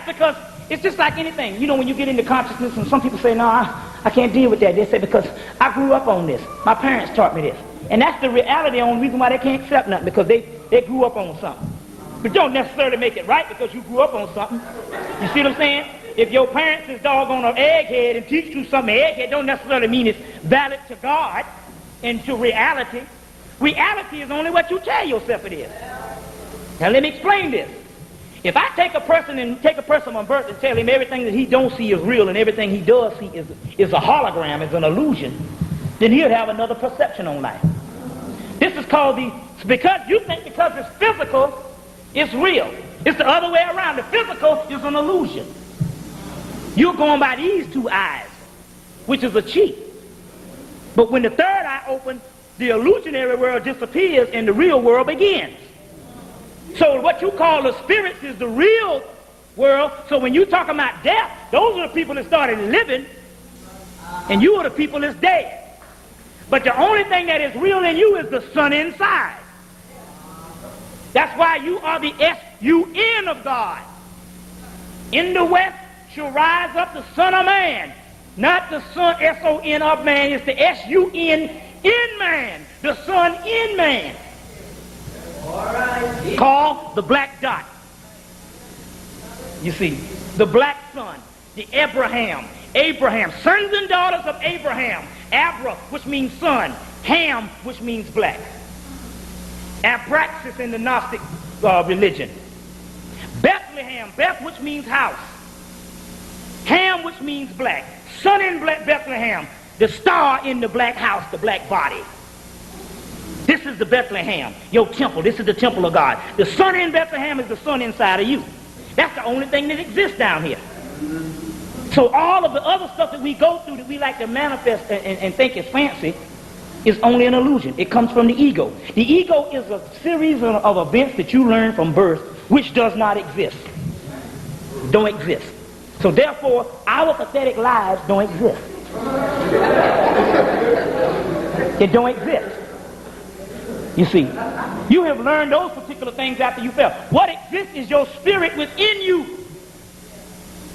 That's because it's just like anything. You know, when you get into consciousness, and some people say, no, I can't deal with that. They say, because I grew up on this. My parents taught me this. And that's the reality, the only reason why they can't accept nothing, because they grew up on something. But don't necessarily make it right because you grew up on something. You see what I'm saying? If your parents is doggone an egghead and teach you something, egghead don't necessarily mean it's valid to God and to reality. Reality is only what you tell yourself it is. Now let me explain this. If I take a person on birth and tell him everything that he don't see is real and everything he does see is a hologram, is an illusion, then he'll have another perception on life. This is called because you think because it's physical, it's real. It's the other way around. The physical is an illusion. You're going by these two eyes, which is a cheat. But when the third eye opens, the illusionary world disappears and the real world begins. So what you call the spirits is the real world. So when you talk about death, those are the people that started living, and you are the people that's dead. But the only thing that is real in you is the sun inside. That's why you are the S-U-N of God. In the west shall rise up the Son of Man. Not the Son, S-O-N of man. It's the S-U-N in man. The Son in man. All right. Called the black dot. You see, the black son, the Abraham, sons and daughters of Abraham. Abra, which means son. Ham, which means black. Abraxas in the Gnostic religion. Bethlehem, Beth, which means house. Ham, which means black. Sun in black Bethlehem. The star in the black house, the black body. This is the Bethlehem, your temple. This is the temple of God. The sun in Bethlehem is the sun inside of you. That's the only thing that exists down here. So all of the other stuff that we go through that we like to manifest and think is fancy is only an illusion. It comes from the ego. The ego is a series of events that you learn from birth which does not exist. Don't exist. So therefore, our pathetic lives don't exist. It don't exist. You see, you have learned those particular things after you fell. What exists is your spirit within you.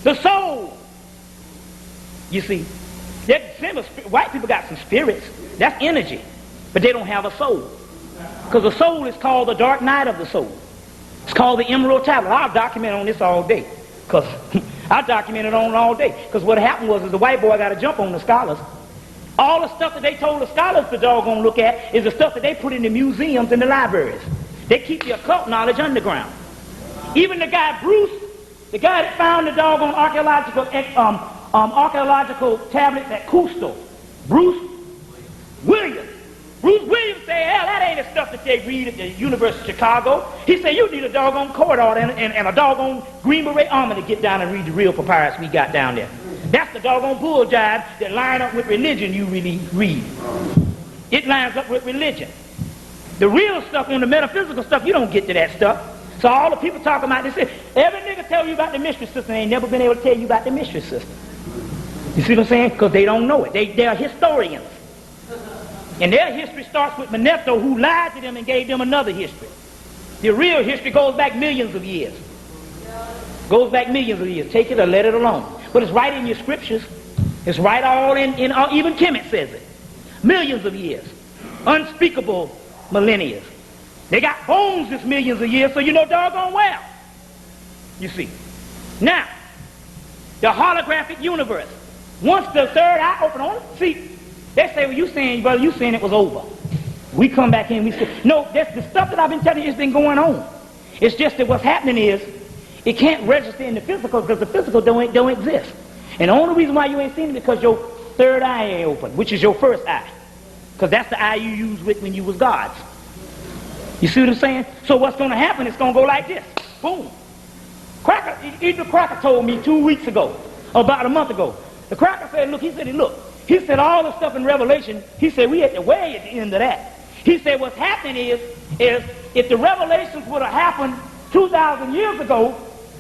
The soul. You see, white people got some spirits. That's energy. But they don't have a soul. Because the soul is called the dark night of the soul. It's called the emerald tablet. I'll document on this all day. Because I documented on it all day. Because what happened was the white boy got to jump on the scholars. All the stuff that they told the scholars to doggone look at is the stuff that they put in the museums and the libraries. They keep the occult knowledge underground. Even the guy Bruce, the guy that found the doggone archaeological tablets at Cusco, Bruce Williams said, hell, that ain't the stuff that they read at the University of Chicago. He said, you need a doggone court order and a doggone Green Beret army to get down and read the real papyrus we got down there. That's the doggone bull jive that line up with religion you really read. It lines up with religion. The real stuff on the metaphysical stuff, you don't get to that stuff. So all the people talking about this, every nigga tell you about the mystery system, ain't never been able to tell you about the mystery system. You see what I'm saying? Because they don't know it. They are historians. And their history starts with Manetho, who lied to them and gave them another history. The real history goes back millions of years. Goes back millions of years. Take it or let it alone. But it's right in your scriptures. It's right all in even Hemmitt says it. Millions of years. Unspeakable millennia. They got bones this millions of years, so you know doggone well. You see. Now, the holographic universe. Once the third eye open on it, see, they say, well, you saying, brother, you saying it was over. We come back in, we say, no, that's the stuff that I've been telling you has been going on. It's just that what's happening is, it can't register in the physical because the physical don't exist. And the only reason why you ain't seen it is because your third eye ain't open, which is your first eye. Because that's the eye you used with when you was God's. You see what I'm saying? So what's going to happen, it's going to go like this. Boom. Even Cracker told me 2 weeks ago, about a month ago. The Cracker said, look, he said all the stuff in Revelation, he said we at the way at the end of that. He said what's happening is if the revelations would have happened 2,000 years ago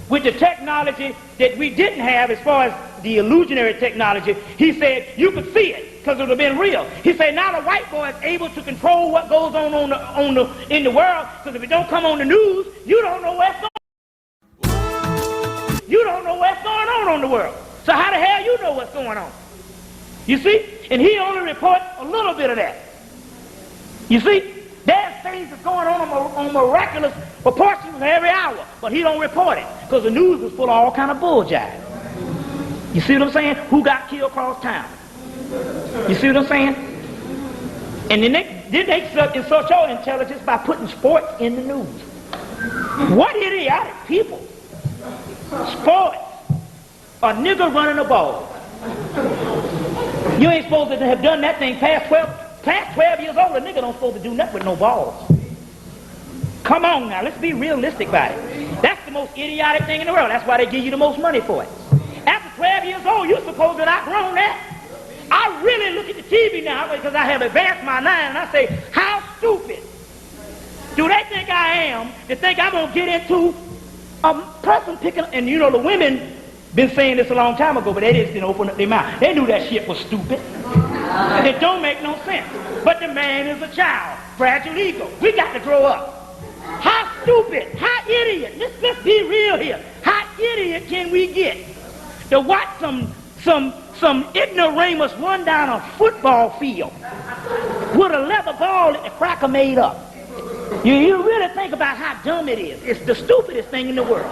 with the technology that we didn't have as far as the illusionary technology, he said you could see it because it would have been real. He said now the white boy is able to control what goes on in the world, because if it don't come on the news, you don't know where it's going. You don't know what's going on in the world. So how the hell you know what's going on? You see? And he only reports a little bit of that. You see? There's things that's going on miraculous proportions every hour, but he don't report it because the news is full of all kind of bull jive. You see what I'm saying? Who got killed across town? You see what I'm saying? And then they insult your intelligence by putting sports in the news. What idiotic people. Sports. A nigger running a ball. You ain't supposed to have done that thing past 12 years old. A nigga don't supposed to do nothing with no balls. Come on now, let's be realistic about it. That's the most idiotic thing in the world. That's why they give you the most money for it. After 12 years old, you're supposed to have outgrown that. I really look at the TV now because I have advanced my mind and I say, how stupid do they think I am to think I'm going to get into a person picking, and you know the women been saying this a long time ago, but they just didn't open up their mouth. They knew that shit was stupid. It don't make no sense. But the man is a child, fragile ego. We got to grow up. How stupid, how idiot, let's be real here. How idiot can we get to watch some ignoramus run down a football field with a leather ball that the cracker made up? You really think about how dumb it is. It's the stupidest thing in the world.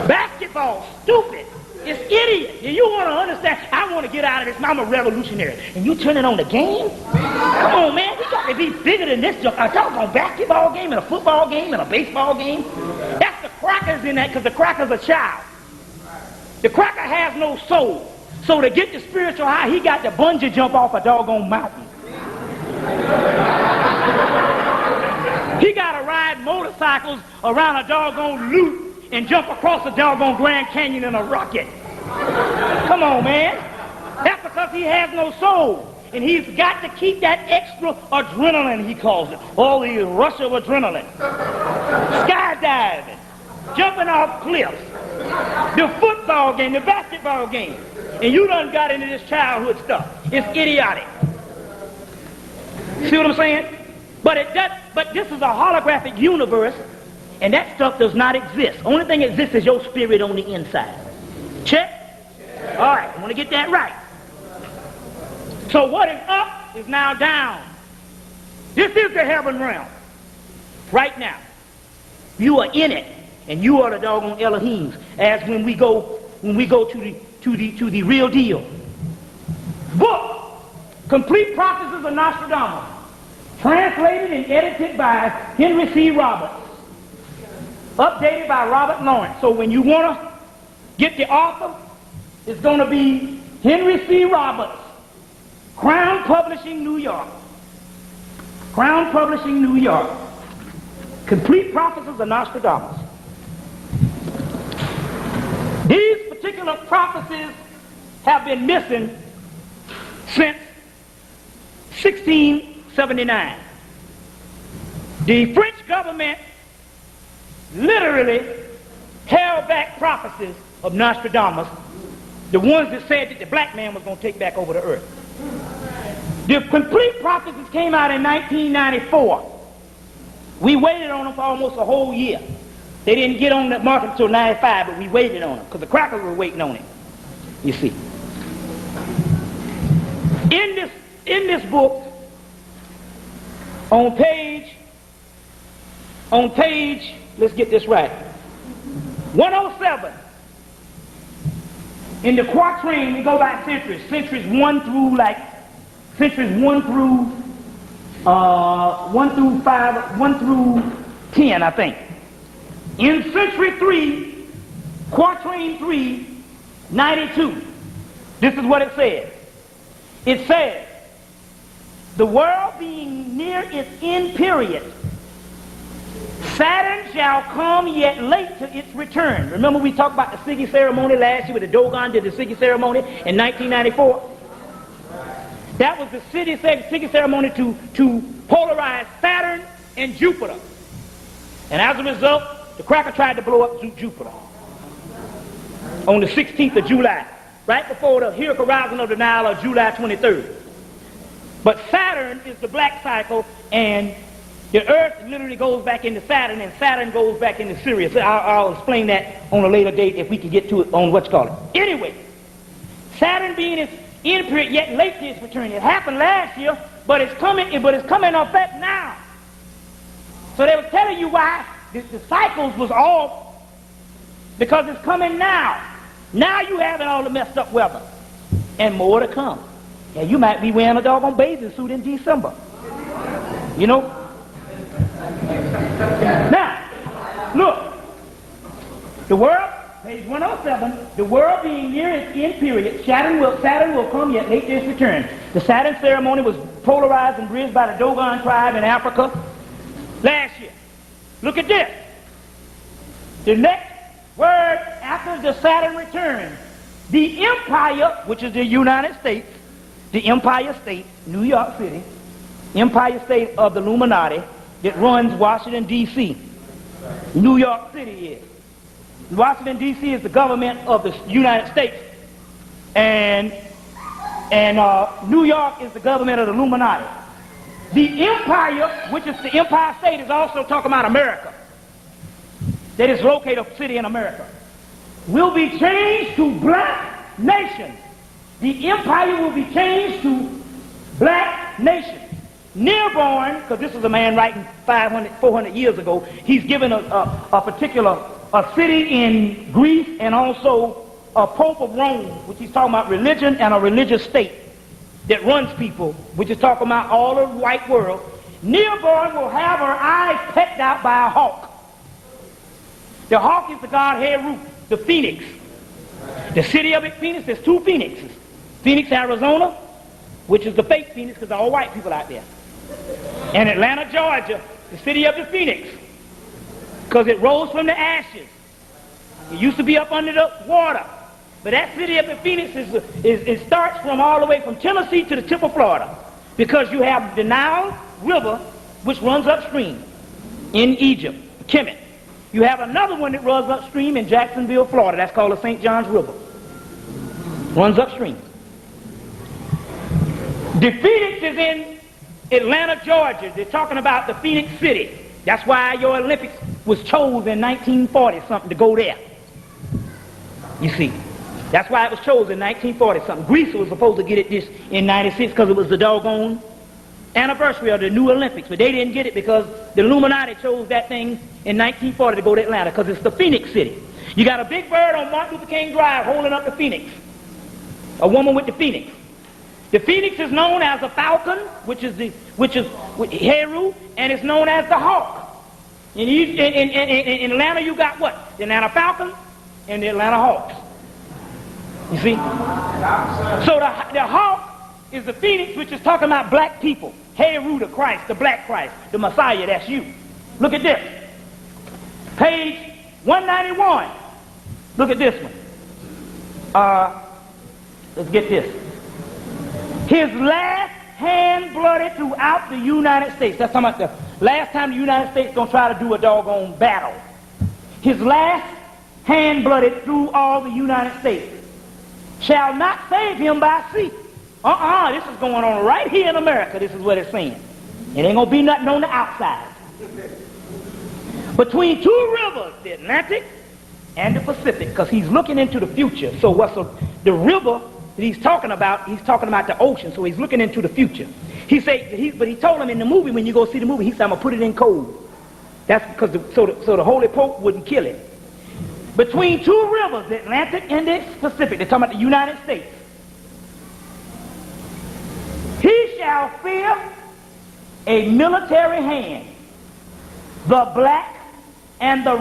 Basketball, stupid. It's idiot. You want to understand, I want to get out of this. I'm a revolutionary. And you turning on the game? Come on, man. You got to be bigger than this. A doggone basketball game and a football game and a baseball game. That's the crackers in that because the cracker's a child. The cracker has no soul. So to get the spiritual high, he got to bungee jump off a doggone mountain. He got to ride motorcycles around a doggone loop and jump across the doggone Grand Canyon in a rocket. Come on, man. That's because he has no soul. And he's got to keep that extra adrenaline, he calls it. All the rush of adrenaline. Skydiving. Jumping off cliffs. The football game, the basketball game. And you done got into this childhood stuff. It's idiotic. See what I'm saying? But this is a holographic universe, and that stuff does not exist. Only thing that exists is your spirit on the inside. Check? All right, I want to get that right. So what is up is now down. This is the heaven realm. Right now. You are in it, and you are the doggone Elohims. As when we go to the real deal. Book, Complete Prophecies of Nostradamus. Translated and edited by Henry C. Roberts. Updated by Robert Lawrence. So when you want to get the author, it's going to be Henry C. Roberts. Crown Publishing, New York. Crown Publishing, New York. Complete Prophecies of Nostradamus. These particular prophecies have been missing since 1679. The French government literally held back prophecies of Nostradamus, the ones that said that the black man was going to take back over the earth. The complete prophecies came out in 1994. We waited on them for almost a whole year. They didn't get on the market until 95, but we waited on them because the crackers were waiting on it. You see. In this book, on page, let's get this right, 107, in the quatrain, we go by centuries 1 through 10, I think. In century 3, quatrain 3, 92, this is what it says. It says, the world being near its end period, Saturn shall come yet late to its return. Remember we talked about the Siggy ceremony last year, with the Dogon did the Siggy ceremony in 1994? That was the Siggy ceremony to polarize Saturn and Jupiter. And as a result, the cracker tried to blow up Jupiter on the 16th of July, right before the heroic rising of the Nile of July 23rd. But Saturn is the black cycle, and The earth literally goes back into Saturn, and Saturn goes back into Sirius. I'll explain that on a later date if we can get to it on what's called it. Anyway, Saturn being its end period, yet late to its return. It happened last year, but it's coming in effect now. So they were telling you why the cycles was off, because it's coming now. Now you having all the messed up weather, and more to come. Yeah, you might be wearing a doggone bathing suit in December. You know. Now, look, the world, page 107, the world being near its end period, Saturn will come yet late to its return. The Saturn ceremony was polarized and bridged by the Dogon tribe in Africa last year. Look at this. The next word after the Saturn return, the empire, which is the United States, the Empire State, New York City, Empire State of the Illuminati, that runs Washington, D.C. New York City is. Washington, D.C. is the government of the United States. And New York is the government of the Illuminati. The empire, which is the Empire State, is also talking about America. That is located a city in America. Will be changed to black nation. The empire will be changed to black nation. Nearborn, because this is a man writing 400 years ago, he's given a particular city in Greece and also a Pope of Rome, which he's talking about religion and a religious state that runs people, which is talking about all of the white world. Nearborn will have her eyes pecked out by a hawk. The hawk is the god Heru, the phoenix. The city of it, Phoenix, there's two phoenixes. Phoenix, Arizona, which is the fake Phoenix because all white people out there. And Atlanta, Georgia, the city of the Phoenix, because it rose from the ashes. It used to be up under the water. But that city of the Phoenix it starts from all the way from Tennessee to the tip of Florida, because you have the Nile River, which runs upstream in Egypt, Hemmitt. You have another one that runs upstream in Jacksonville, Florida. That's called the St. Johns River. Runs upstream. The Phoenix is in Atlanta, Georgia. They're talking about the Phoenix City. That's why your Olympics was chosen in 1940-something to go there. You see. That's why it was chosen in 1940-something. Greece was supposed to get it this in 96 because it was the doggone anniversary of the new Olympics. But they didn't get it because the Illuminati chose that thing in 1940 to go to Atlanta because it's the Phoenix City. You got a big bird on Martin Luther King Drive holding up the Phoenix. A woman with the Phoenix. The Phoenix is known as a falcon, which is Heru, and it's known as the hawk. In Atlanta, you got what? The Atlanta Falcons and the Atlanta Hawks. You see? So the hawk is the Phoenix, which is talking about black people. Heru, the Christ, the black Christ, the Messiah, that's you. Look at this. Page 191. Look at this one. Let's get this. His last hand-blooded throughout the United States. That's talking about the last time the United States gonna try to do a doggone battle. His last hand-blooded through all the United States shall not save him by sea. This is going on right here in America. This is what it's saying. It ain't gonna be nothing on the outside. Between two rivers, the Atlantic and the Pacific, because he's looking into the future. So the river that he's talking about the ocean, so he's looking into the future. But he told him in the movie, when you go see the movie, he said, I'm gonna put it in cold. That's because so the Holy Pope wouldn't kill it. Between two rivers, the Atlantic and the Pacific, they're talking about the United States. He shall fear a military hand. The black and the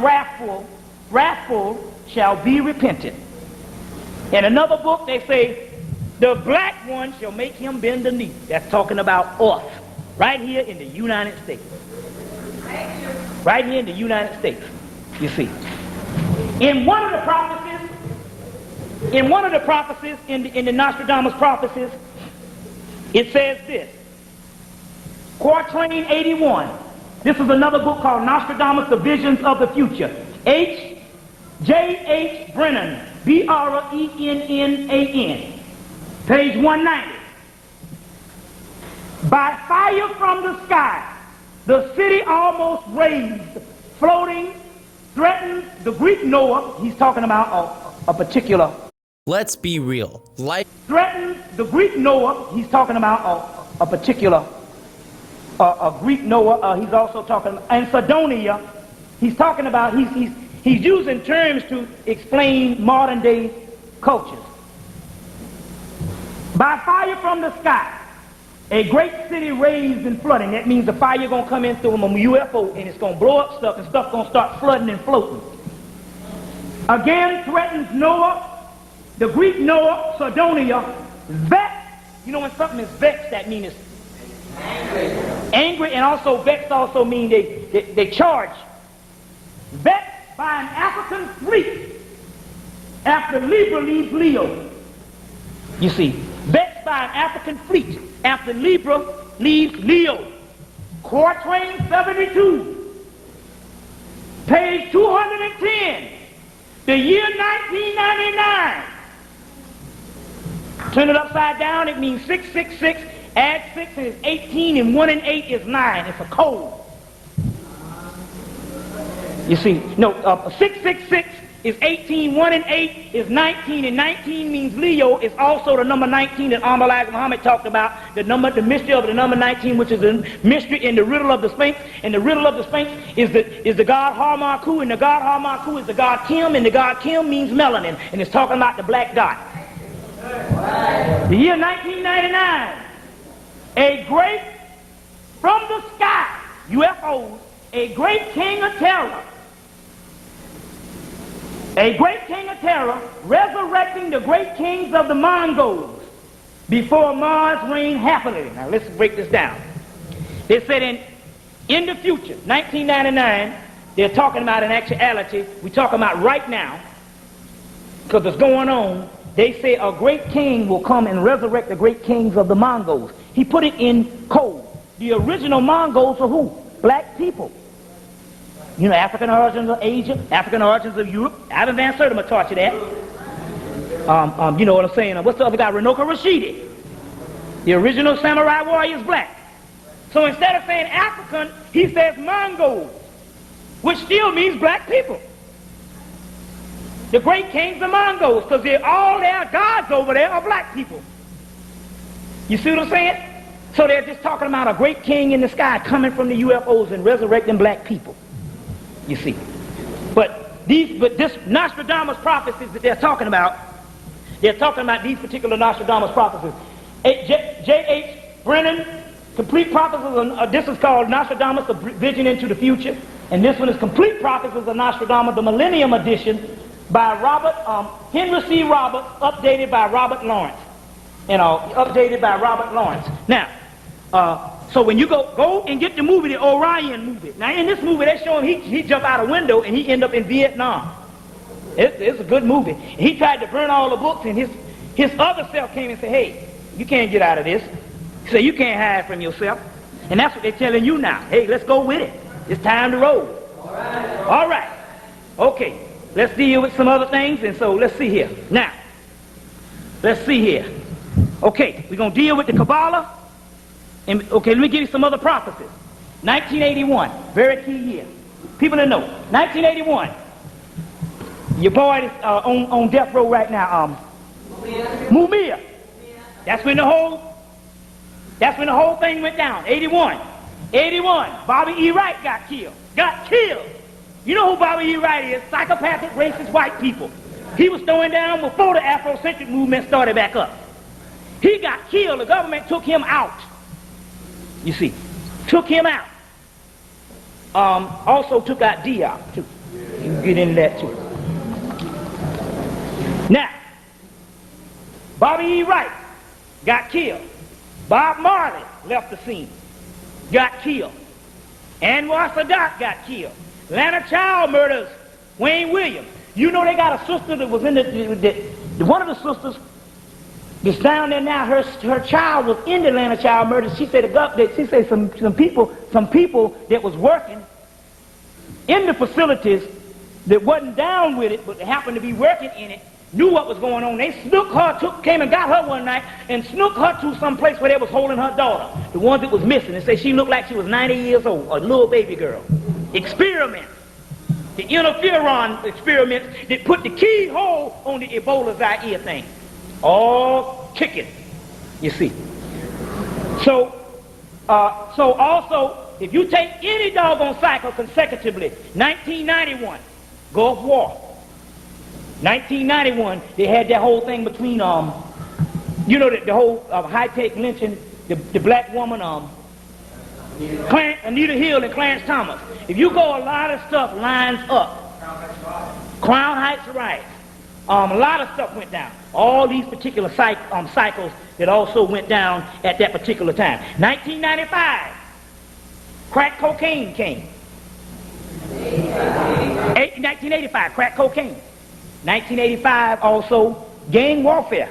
wrathful shall be repentant. In another book, they say, the black one shall make him bend the knee. That's talking about us, right here in the United States. Right here in the United States, you see. In one of the prophecies, in the Nostradamus prophecies, it says this. Quatrain 81. This is another book called Nostradamus, The Visions of the Future. J.H. Brennan, B-R-E-N-N-A-N. Page 190. By fire from the sky, the city almost raised, floating, threatened the Greek Noah. He's talking about a particular. Let's be real. Life threatened the Greek Noah. He's talking about a particular a Greek Noah. He's also talking, and Sidonia. He's talking about, he's using terms to explain modern day cultures. By fire from the sky, a great city raised and flooding. That means the fire going to come in through a UFO and it's going to blow up stuff and stuff going to start flooding and floating. Again threatens Noah, the Greek Noah, Sidonia, vexed. You know when something is vexed, that means it's angry, and also vexed also mean they charge. Vexed by an African fleet after Libra leaves Leo. You see, vexed by an African fleet after Libra leaves Leo. Quatrain 72, page 210, the year 1999. Turn it upside down, it means 666, add 6 and it's 18, and 1 and 8 is 9. It's a code. You see, no, 666 is 18, 1 and 8 is 19, and 19 means Leo. Is also the number 19 that Muhammad talked about, the mystery of the number 19, which is the mystery in the riddle of the Sphinx. And the riddle of the Sphinx is the god Harmarku, and the god Harmarku is the god Kim, and the god Kim means melanin, and it's talking about the black dot. The year 1999, a great, from the sky, UFOs, a great king of terror, resurrecting the great kings of the Mongols before Mars reigned happily. Now let's break this down. They said in the future, 1999, they're talking about in actuality, we're talking about right now, because it's going on. They say a great king will come and resurrect the great kings of the Mongols. He put it in code. The original Mongols are who? Black people. You know, African origins of Asia, African origins of Europe. Adam Van Sertima taught you that. You know what I'm saying? What's the other guy? Renoka Rashidi. The original samurai warrior is black. So instead of saying African, he says Mongols, which still means black people. The great kings of Mongols, because all their gods over there are black people. You see what I'm saying? So they're just talking about a great king in the sky coming from the UFOs and resurrecting black people. You see. But this Nostradamus prophecies that they're talking about these particular Nostradamus prophecies. J.H. Brennan, Complete Prophecies, this is called Nostradamus, a Vision into the Future. And this one is Complete Prophecies of Nostradamus, the Millennium Edition, by Henry C. Roberts, updated by Robert Lawrence. Now, so when you go and get the movie, the Orion movie. Now in this movie, they show him he jumped out a window and he ended up in Vietnam. It's a good movie. And he tried to burn all the books, and his other self came and said, hey, you can't get out of this. He said, you can't hide from yourself. And that's what they're telling you now. Hey, let's go with it. It's time to roll. All right. Okay. Let's deal with some other things, and so let's see here. Now, let's see here. Okay, we're going to deal with the Kabbalah. And okay, let me give you some other prophecies. 1981, very key year. People that know. 1981. Your boy is on death row right now. Mumia. That's when the whole thing went down. 81. Bobby E. Wright got killed. You know who Bobby E. Wright is? Psychopathic, racist white people. He was throwing down before the Afrocentric movement started back up. He got killed. The government took him out. You see, took him out. Also took out Diop too. You can get into that too. Now, Bobby E. Wright got killed. Bob Marley left the scene, got killed. Anwar Sadat got killed. Lana Child murders Wayne Williams. You know they got a sister that was in one of the sisters that's down there now. Her child was in the Atlanta Child murders. She said some people that was working in the facilities that wasn't down with it, but happened to be working in it, knew what was going on. They snook her, came and got her one night and snook her to some place where they was holding her daughter, the one that was missing, and said she looked like she was 90 years old, a little baby girl. Experiments, the interferon experiments that put the keyhole on the Ebola Zaire thing. All kicking, you see. So also, if you take any doggone cycle consecutively, 1991, Gulf War. 1991, they had that whole thing between, you know, the whole high-tech lynching, the black woman, Anita Hill and Clarence Thomas. If you go, a lot of stuff lines up. Crown Heights riots. A lot of stuff went down. All these particular cycles that also went down at that particular time. 1995, crack cocaine came. 1985, crack cocaine. 1985 also, gang warfare.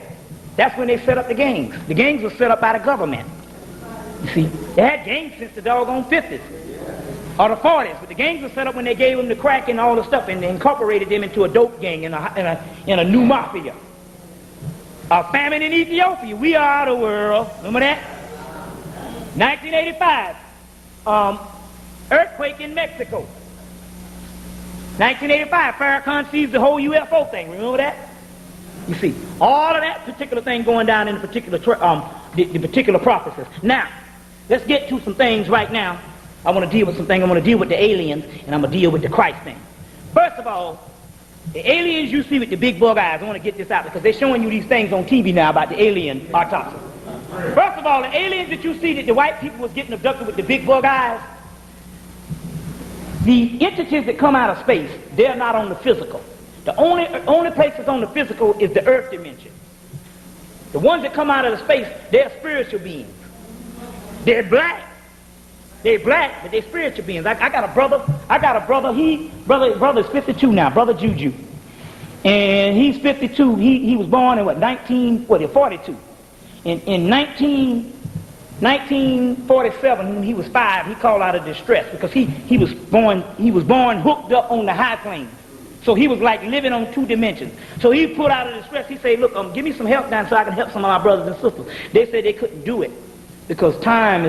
That's when they set up the gangs. The gangs were set up by the government. You see, they had gangs since the doggone 50s or the 40s, but the gangs were set up when they gave them the crack and all the stuff, and they incorporated them into a dope gang in a new mafia. A famine in Ethiopia, we are the world. Remember that? 1985, earthquake in Mexico. 1985, Farrakhan sees the whole UFO thing. Remember that? You see, all of that particular thing going down in the particular the particular processes. Now, let's get to some things right now. I want to deal with some things. I want to deal with the aliens, and I'm going to deal with the Christ thing. First of all, the aliens you see with the big bug eyes, I want to get this out because they're showing you these things on TV now about the alien autopsy. First of all, the aliens that you see that the white people was getting abducted with the big bug eyes, the entities that come out of space, they're not on the physical. The only place that's on the physical is the earth dimension. The ones that come out of the space, they're spiritual beings. They're black. They're black, but they're spiritual beings. I got a brother, brother is 52 now, brother Juju. And he's 52. He was born in 42. In 1947, when he was 5, he called out of distress because he was born hooked up on the high planes. So he was like living on 2 dimensions. So he put out of distress. He said, look, give me some help down so I can help some of my brothers and sisters. They said they couldn't do it because time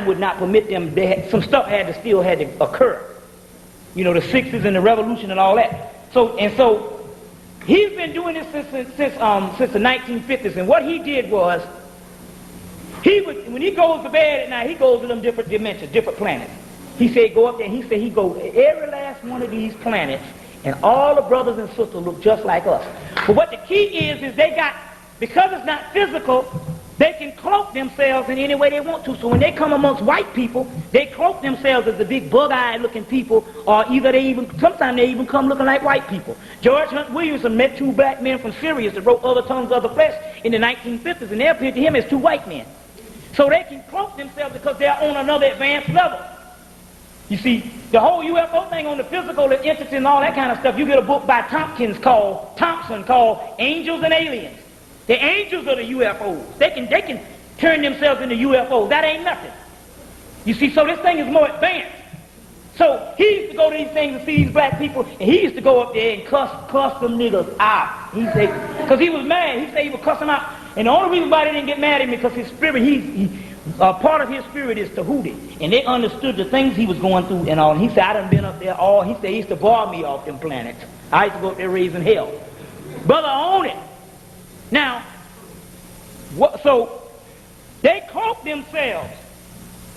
would not permit them. Some stuff had to occur. You know, the 60s and the revolution and all that. So he's been doing this since the 1950s. And what he did was, when he goes to bed at night, he goes to them different dimensions, different planets. He said go up there, and he said he goes to every last one of these planets, and all the brothers and sisters look just like us. But what the key is they got, because it's not physical, they can cloak themselves in any way they want to. So when they come amongst white people, they cloak themselves as the big bug-eyed looking people, or sometimes they even come looking like white people. George Hunt Williamson met 2 black men from Sirius that wrote Other Tongues, Other Flesh in the 1950s, and they appeared to him as 2 white men. So they can cloak themselves because they're on another advanced level. You see, the whole UFO thing on the physical, the entity and all that kind of stuff, you get a book by Thompson called Angels and Aliens. The angels are the UFOs. They can turn themselves into UFOs. That ain't nothing. You see, so this thing is more advanced. So he used to go to these things and see these black people, and he used to go up there and cuss them niggas out. He said, because he was mad, he said he would cuss them out. And the only reason why they didn't get mad at him because his spirit, part of his spirit is Tahuti. And they understood the things he was going through and all. And he said, I done been up there all. He said he used to bar me off them planets. I used to go up there raising hell. Brother, own it. Now, so they cloak themselves.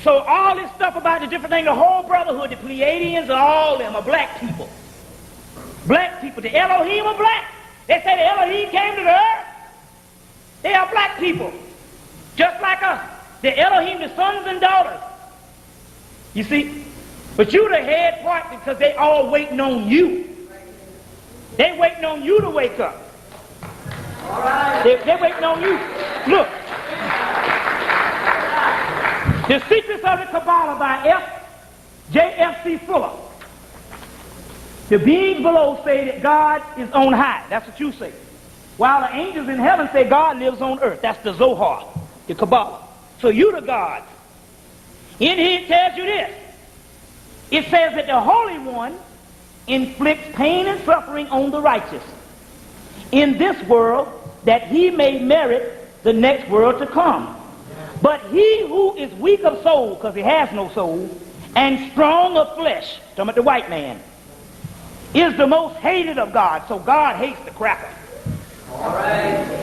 So all this stuff about the different things, the whole brotherhood, the Pleiadians, all of them are black people. Black people. The Elohim are black. They say the Elohim came to the earth. They are black people, just like us. The Elohim, the sons and daughters. You see? But you the head part because they all waiting on you. They waiting on you to wake up. All right. They waiting on you. Look. The Secrets of the Kabbalah by J.F.C. Fuller. The beings below say that God is on high. That's what you say. While the angels in heaven say God lives on earth. That's the Zohar, the Kabbalah. So you the gods. In here it tells you this. It says that the Holy One inflicts pain and suffering on the righteous. in this world, that he may merit the next world to come. But he who is weak of soul, because he has no soul, and strong of flesh, talking about the white man, is the most hated of God. So God hates the cracker.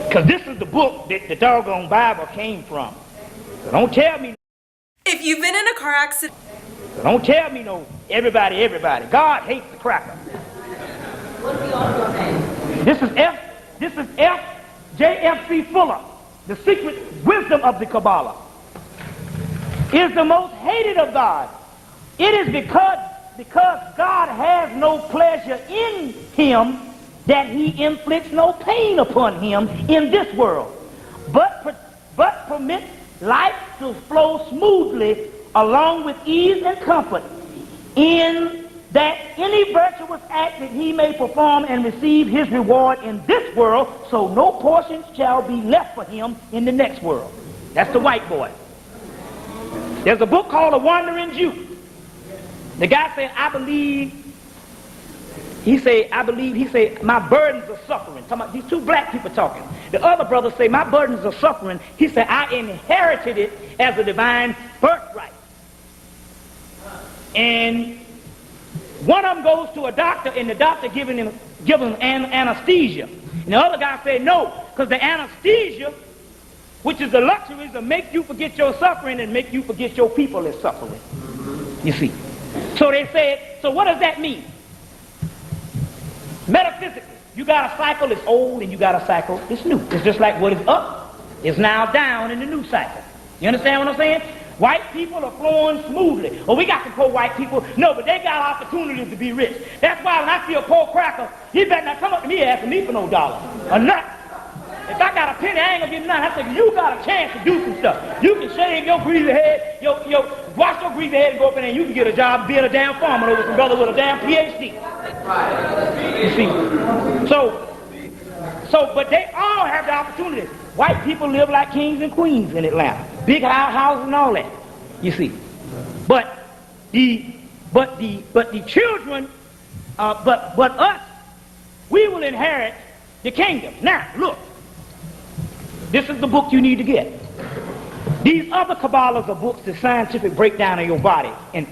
Because this is the book that the doggone Bible came from. So don't tell me. If you've been in a car accident. So don't tell me no everybody. God hates the cracker. What's the author's name? This is J.F.C. Fuller. The secret wisdom of the Kabbalah is the most hated of God. It is because God has no pleasure in him that he inflicts no pain upon him in this world, but permits life to flow smoothly along with ease and comfort, in that any virtuous act that he may perform and receive his reward in this world, so no portion shall be left for him in the next world. That's the white boy. There's a book called A Wandering Jew. The guy said, he said, my burdens of suffering. These two black people talking. The other brother say, my burdens of suffering, he said, I inherited it as a divine birthright. And one of them goes to a doctor, and the doctor giving him anesthesia. And the other guy said no, because the anesthesia, which is the luxury, is to make you forget your suffering and make you forget your people is suffering. You see. So they said, so what does that mean? Metaphysically, you got a cycle that's old and you got a cycle that's new. It's just like what is up is now down in the new cycle. You understand what I'm saying? White people are flowing smoothly. Oh, we got some poor white people. No, but they got opportunities to be rich. That's why when I see a poor cracker, he better not come up to me asking me for no dollar or nothing. If I got a penny, I ain't gonna get nothing. I say, you got a chance to do some stuff. You can shave your greasy head, wash your greasy head and go up in there and you can get a job being a damn farmer over some brother with a damn PhD. You see? But they all have the opportunity. White people live like kings and queens in Atlanta. Big houses and all that. You see. But the children, but us, we will inherit the kingdom. Now, look. This is the book you need to get. These other Kabbalahs are books, the scientific breakdown of your body in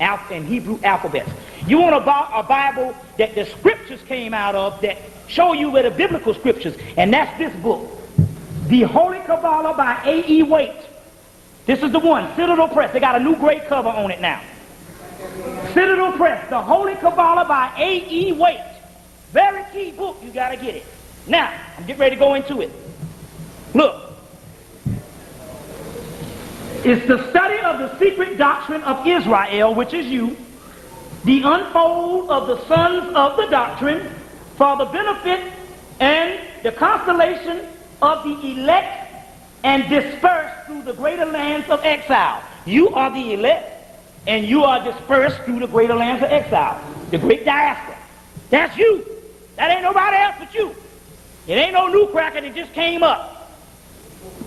Hebrew alphabets. You want a Bible that the scriptures came out of that show you where the biblical scriptures, and that's this book. The Holy Kabbalah by A.E. Waite. This is the one, Citadel Press. They got a new gray cover on it now. Citadel Press, the Holy Kabbalah by A.E. Waite. Very key book, you got to get it. Now, I'm getting ready to go into it. Look. It's the study of the secret doctrine of Israel, which is you, the unfold of the sons of the doctrine for the benefit and the consolation of the elect and dispersed through the greater lands of exile. You are the elect and you are dispersed through the greater lands of exile, the great diaspora. That's you. That ain't nobody else but you. It ain't no new cracker that just came up.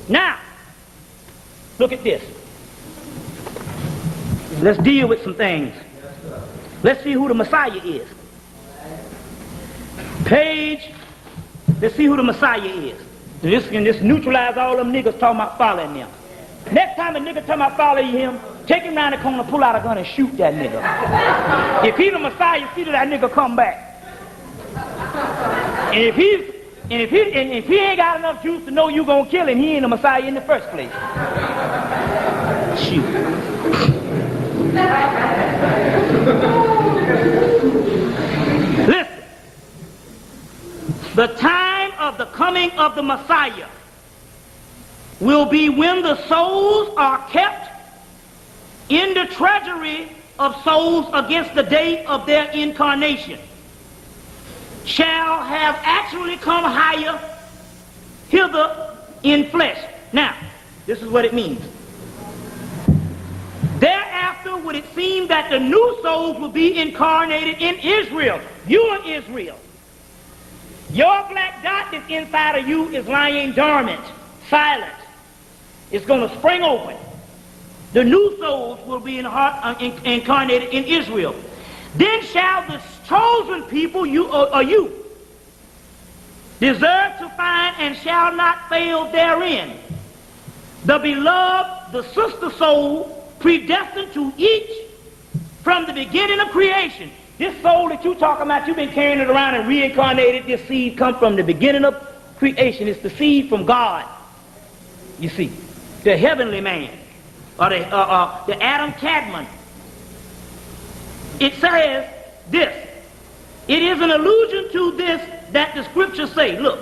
Now, look at this. Let's deal with some things. Let's see who the Messiah is. Let's see who the Messiah is. This can just neutralize all them niggas talking about following them. Next time a nigga talking about following him, take him around the corner, pull out a gun and shoot that nigga. If he the Messiah, see that nigga come back. And if he ain't got enough juice to know you gonna kill him, he ain't the Messiah in the first place. Shoot. Listen. The time of the coming of the Messiah will be when the souls are kept in the treasury of souls against the day of their incarnation, shall have actually come higher hither in flesh. Now, this is what it means. Thereafter would it seem that the new souls will be incarnated in Israel. You are Israel. Your black dot that's inside of you is lying dormant, silent. It's going to spring open. The new souls will be incarnated in Israel. Then shall the chosen people, you, deserve to find and shall not fail therein. The beloved, the sister soul, predestined to each from the beginning of creation. This soul that you talking about, you've been carrying it around and reincarnated. This seed come from the beginning of creation. It's the seed from God. You see, the heavenly man, or the Adam Cadmon. It says this. It is an allusion to this that the scriptures say, look,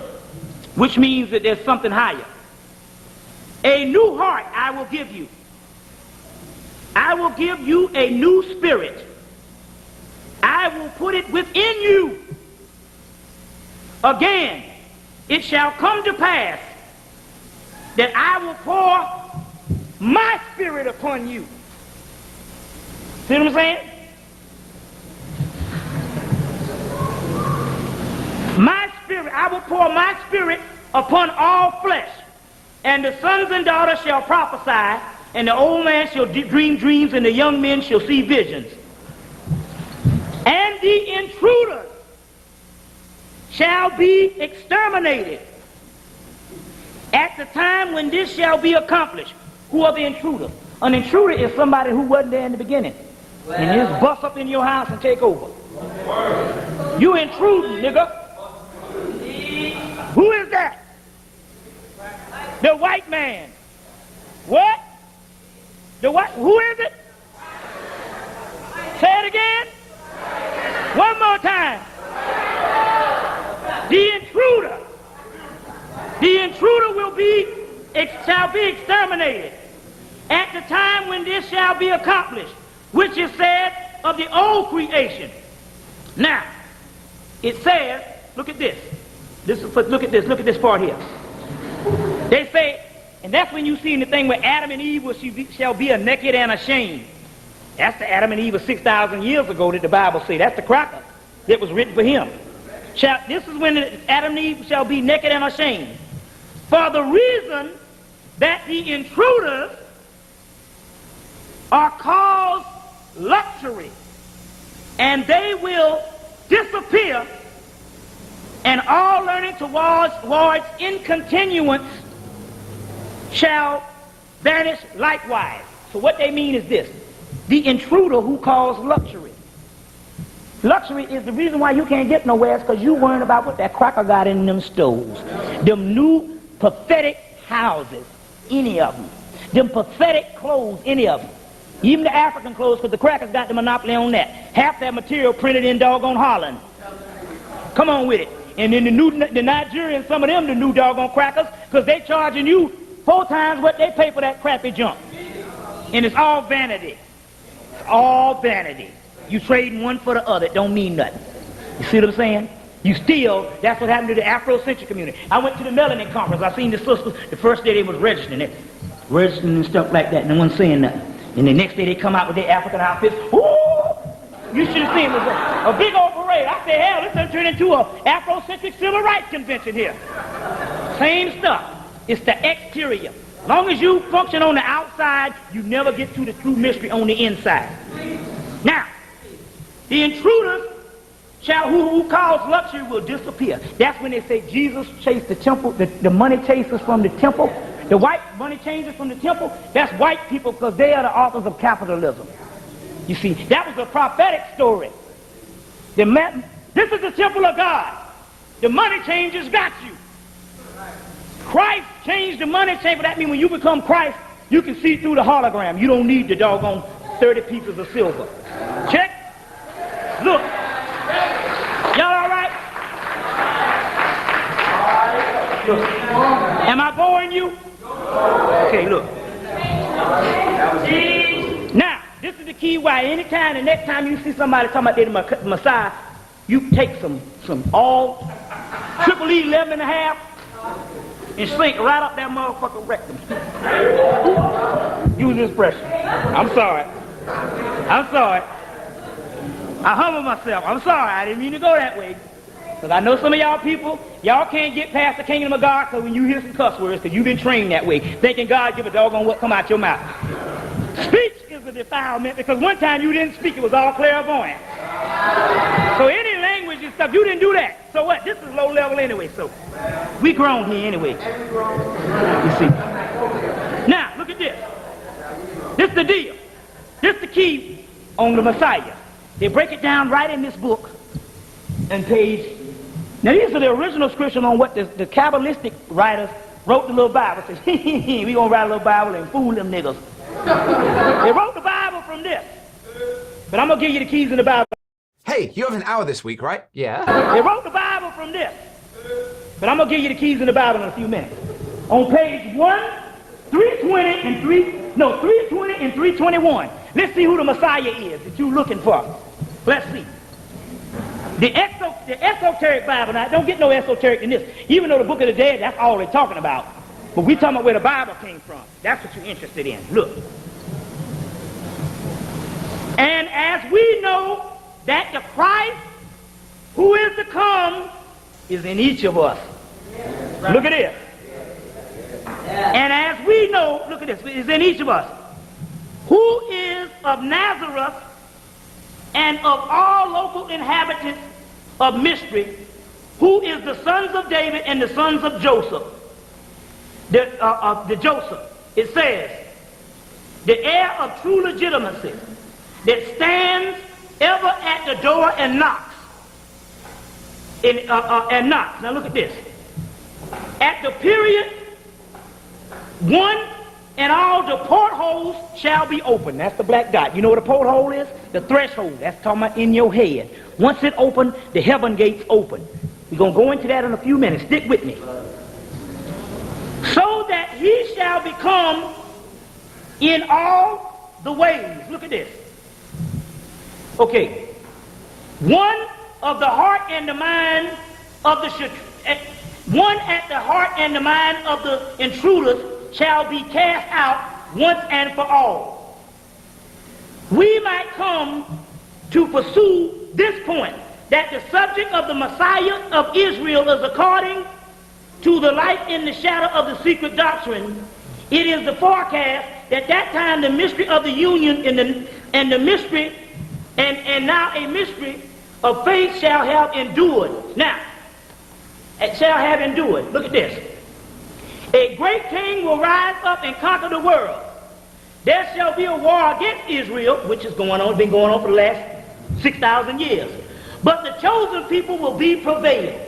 which means that there's something higher. A new heart I will give you. I will give you a new spirit. I will put it within you. Again, it shall come to pass that I will pour my spirit upon you. See what I'm saying? My spirit, I will pour my spirit upon all flesh, and the sons and daughters shall prophesy, and the old man shall dream dreams, and the young men shall see visions. And the intruders shall be exterminated at the time when this shall be accomplished. Who are the intruders? An intruder is somebody who wasn't there in the beginning. And just bust up in your house and take over. You intruding, nigga. Who is that? The white man. What? The what? Who is it? Say it again. One more time. The intruder. The intruder shall be exterminated at the time when this shall be accomplished, which is said of the old creation. Now, it says, look at this. Look at this part here. They say, and that's when you see in the thing where Adam and Eve shall be a naked and ashamed. That's the Adam and Eve of 6,000 years ago that the Bible says. That's the cracker that was written for him. This is when Adam and Eve shall be naked and ashamed. For the reason that the intruders are caused luxury, and they will disappear, and all learning towards incontinuance shall vanish likewise. So what they mean is this. The intruder who caused luxury. Luxury is the reason why you can't get nowhere, is because you worrying about what that cracker got in them stoves. Them new pathetic houses, any of them. Them pathetic clothes, any of them. Even the African clothes, because the crackers got the monopoly on that. Half that material printed in doggone Holland. Come on with it. And then the Nigerians, some of them, the new doggone crackers, because they charging you 4 times what they pay for that crappy junk. And it's all vanity. It's all vanity. You trading one for the other. It don't mean nothing. You see what I'm saying? You still, that's what happened to the Afrocentric community. I went to the melanin conference. I seen the sisters. The first day they was registering and stuff like that, and no one saying nothing. And the next day they come out with their African outfits. Ooh! You should have seen it was a big old parade. I said, hell, this done turned into an Afrocentric civil rights convention here. Same stuff. It's the exterior. As long as you function on the outside, you never get to the true mystery on the inside. Now, the intruders who cause luxury will disappear. That's when they say Jesus chased the temple, the money chasers from the temple. The white money changers from the temple, that's white people because they are the authors of capitalism. You see, that was a prophetic story. This is the temple of God. The money changers got you. Christ changed the money changer. That means when you become Christ, you can see through the hologram. You don't need the doggone 30 pieces of silver. Check. Look. Y'all all right? Am I boring you? Okay, look. Now, this is the key why anytime, the next time you see somebody talking about they're the Messiah, you take some all triple E 11.5 and sink right up that motherfucking rectum. Use this expression. I'm sorry. I humble myself. I'm sorry. I didn't mean to go that way. Because I know some of y'all people, y'all can't get past the kingdom of God because when you hear some cuss words, because you've been trained that way, thinking God give a doggone what come out your mouth. Speech is a defilement because one time you didn't speak, it was all clairvoyant. So any language your stuff. You didn't do that. So what? This is low level anyway. So we grown here anyway. You see. Now, look at this. This is the deal. This is the key on the Messiah. They break it down right in this book and page. Now, these are the original scriptures on what the Kabbalistic writers wrote the little Bible. Said, we gonna write a little Bible and fool them niggas. They wrote the Bible from this. But I'm gonna give you the keys in the Bible. Hey, you have an hour this week, right? Yeah. They wrote the Bible from this. But I'm gonna give you the keys in the Bible in a few minutes. On page 320 and 321. Let's see who the Messiah is that you're looking for. Let's see. The esoteric Bible, now don't get no esoteric in this. Even though the Book of the Dead, that's all they're talking about. But we're talking about where the Bible came from. That's what you're interested in. Look. And as we know that the Christ who is to come is in each of us. Look at this. And as we know, look at this, is in each of us. Who is of Nazareth and of all local inhabitants of mystery, who is the sons of David and the sons of Joseph. The Joseph, it says, the heir of true legitimacy, that stands ever at the door and knocks. And knocks. Now look at this. At the period, one and all the portholes shall be open. That's the black dot. You know what a porthole is? The threshold. That's talking about in your head. Once it open, the heaven gates open. We're going to go into that in a few minutes. Stick with me. So that he shall become in all the ways. Look at this. Okay. One of the heart and the mind of the one at the heart and the mind of the intruders shall be cast out once and for all. We might come to pursue this point, that the subject of the Messiah of Israel is according to the light in the shadow of the secret doctrine. It is the forecast that time the mystery of the union and the mystery and now a mystery of faith shall have endured. Now, it shall have endured. Look at this. A great king will rise up and conquer the world. There shall be a war against Israel, which is going on, been going on for the last 6,000 years. But the chosen people will be prevailing.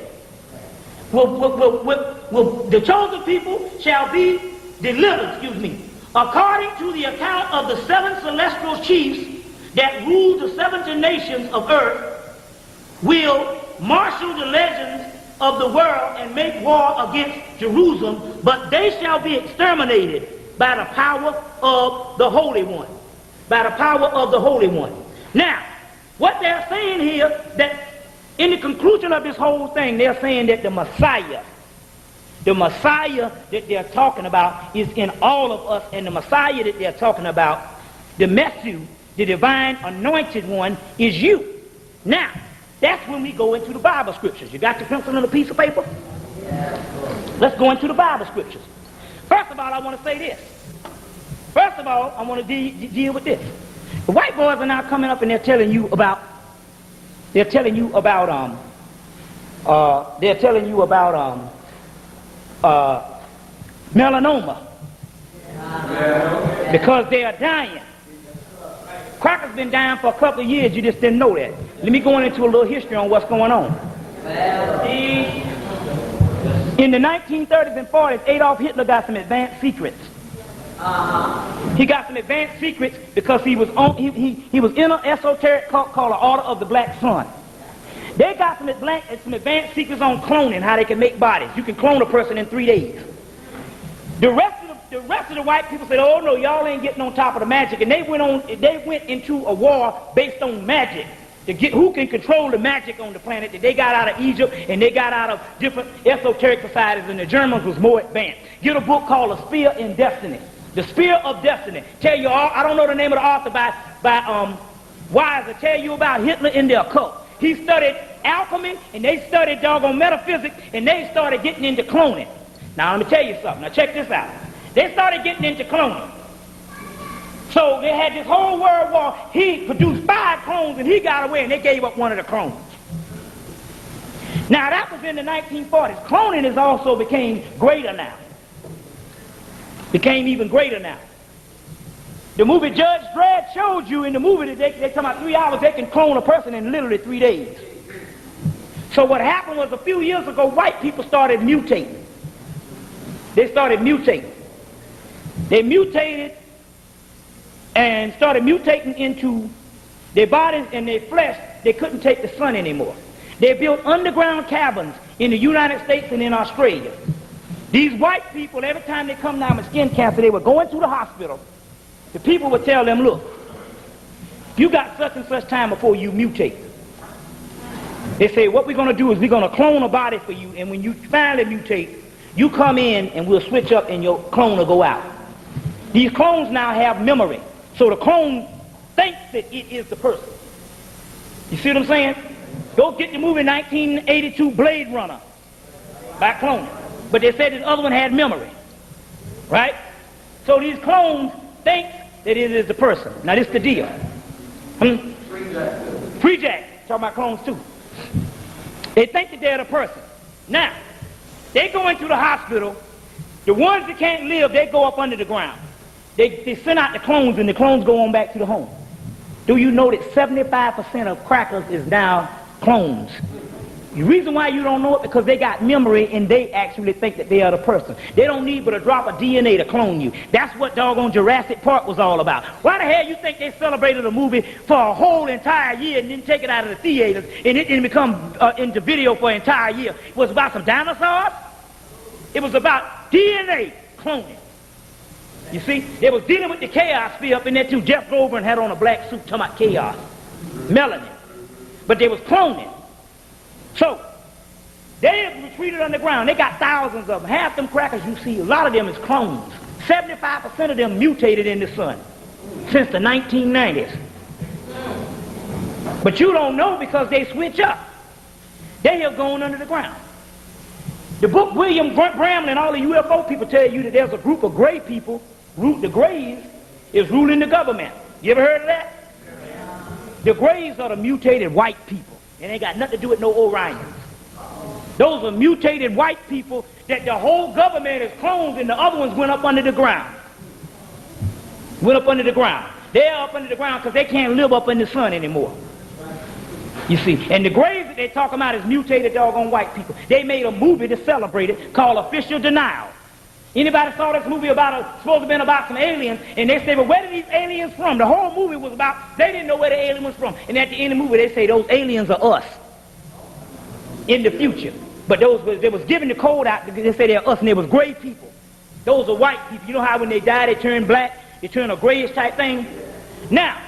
The chosen people shall be delivered, according to the account of the 7 celestial chiefs that rule the 70 nations of earth, will marshal the legends of the world and make war against Jerusalem, but they shall be exterminated by the power of the Holy One. By the power of the Holy One. Now, what they're saying here, that in the conclusion of this whole thing, they're saying that the Messiah that they're talking about is in all of us, and the Messiah that they're talking about, the Messiah, the divine anointed one, is you. Now, that's when we go into the Bible scriptures. You got your pencil and a piece of paper? Yeah. Let's go into the Bible scriptures. First of all, I want to say this. First of all, I want to deal with this. The white boys are now coming up and they're telling you about melanoma. Yeah. Because they are dying. Crocker's been dying for a couple of years, you just didn't know that. Let me go into a little history on what's going on. In the 1930s and 40s, Adolf Hitler got some advanced secrets. He got some advanced secrets because he was in an esoteric cult called the Order of the Black Sun. They got some advanced secrets on cloning, how they can make bodies. You can clone a person in 3 days. The rest of the white people said, "Oh no, y'all ain't getting on top of the magic," and they went into a war based on magic to get who can control the magic on the planet that they got out of Egypt and they got out of different esoteric societies, and the Germans was more advanced. Get a book called The Spear in Destiny. The Spear of Destiny. Tell you all, I don't know the name of the author by Weiser. Tell you about Hitler in the occult. He studied alchemy and they studied doggone metaphysics and they started getting into cloning. Now let me tell you something. Now check this out. They started getting into cloning. So they had this whole world war. He produced 5 clones and he got away and they gave up one of the clones. Now that was in the 1940s. Cloning has also became greater now. Became even greater now. The movie Judge Dredd showed you in the movie that they talking about 3 hours, they can clone a person in literally 3 days. So what happened was a few years ago, white people started mutating. They started mutating. They mutated and started mutating into their bodies and their flesh. They couldn't take the sun anymore. They built underground cabins in the United States and in Australia. These white people, every time they come down with skin cancer, they would go into the hospital. The people would tell them, look, you got such and such time before you mutate. They say, what we're going to do is we're going to clone a body for you, and when you finally mutate, you come in and we'll switch up and your clone will go out. These clones now have memory. So the clone thinks that it is the person. You see what I'm saying? Go get the movie 1982 Blade Runner by cloning. But they said this other one had memory. Right? So these clones think that it is the person. Now this is the deal. Free Jack. Talking about clones too. They think that they're the person. Now, they go into the hospital. The ones that can't live, they go up under the ground. They send out the clones, and the clones go on back to the home. Do you know that 75% of crackers is now clones? The reason why you don't know it, because they got memory and they actually think that they are the person. They don't need but a drop of DNA to clone you. That's what doggone Jurassic Park was all about. Why the hell you think they celebrated a movie for a whole entire year and didn't take it out of the theaters and it didn't become into video for an entire year? It was about some dinosaurs. It was about DNA cloning. You see, they was dealing with the chaos sphere up in there too. Jeff Goldblum had on a black suit talking about chaos, melanin. But they was cloning. So, they retreated underground. They got thousands of them. Half them crackers you see, a lot of them is clones. 75% of them mutated in the sun since the 1990s. But you don't know because they switch up. They have gone under the ground. The book William Bramlett and all the UFO people tell you that there's a group of gray people, the Grays, is ruling the government. You ever heard of that? The Grays are the mutated white people. And they got nothing to do with no Orions. Those are mutated white people that the whole government is clones and the other ones went up under the ground. Went up under the ground. They're up under the ground because they can't live up in the sun anymore. You see, and the Grays that they talk about is mutated doggone white people. They made a movie to celebrate it called Official Denial. Anybody saw this movie supposed to have been about some aliens, and they say, well, where did these aliens from? The whole movie was about, they didn't know where the alien was from. And at the end of the movie, they say those aliens are us in the future. But they was giving the code out, they say they're us, and they was gray people. Those are white people. You know how when they die, they turn black, they turn a grayish type thing? Now,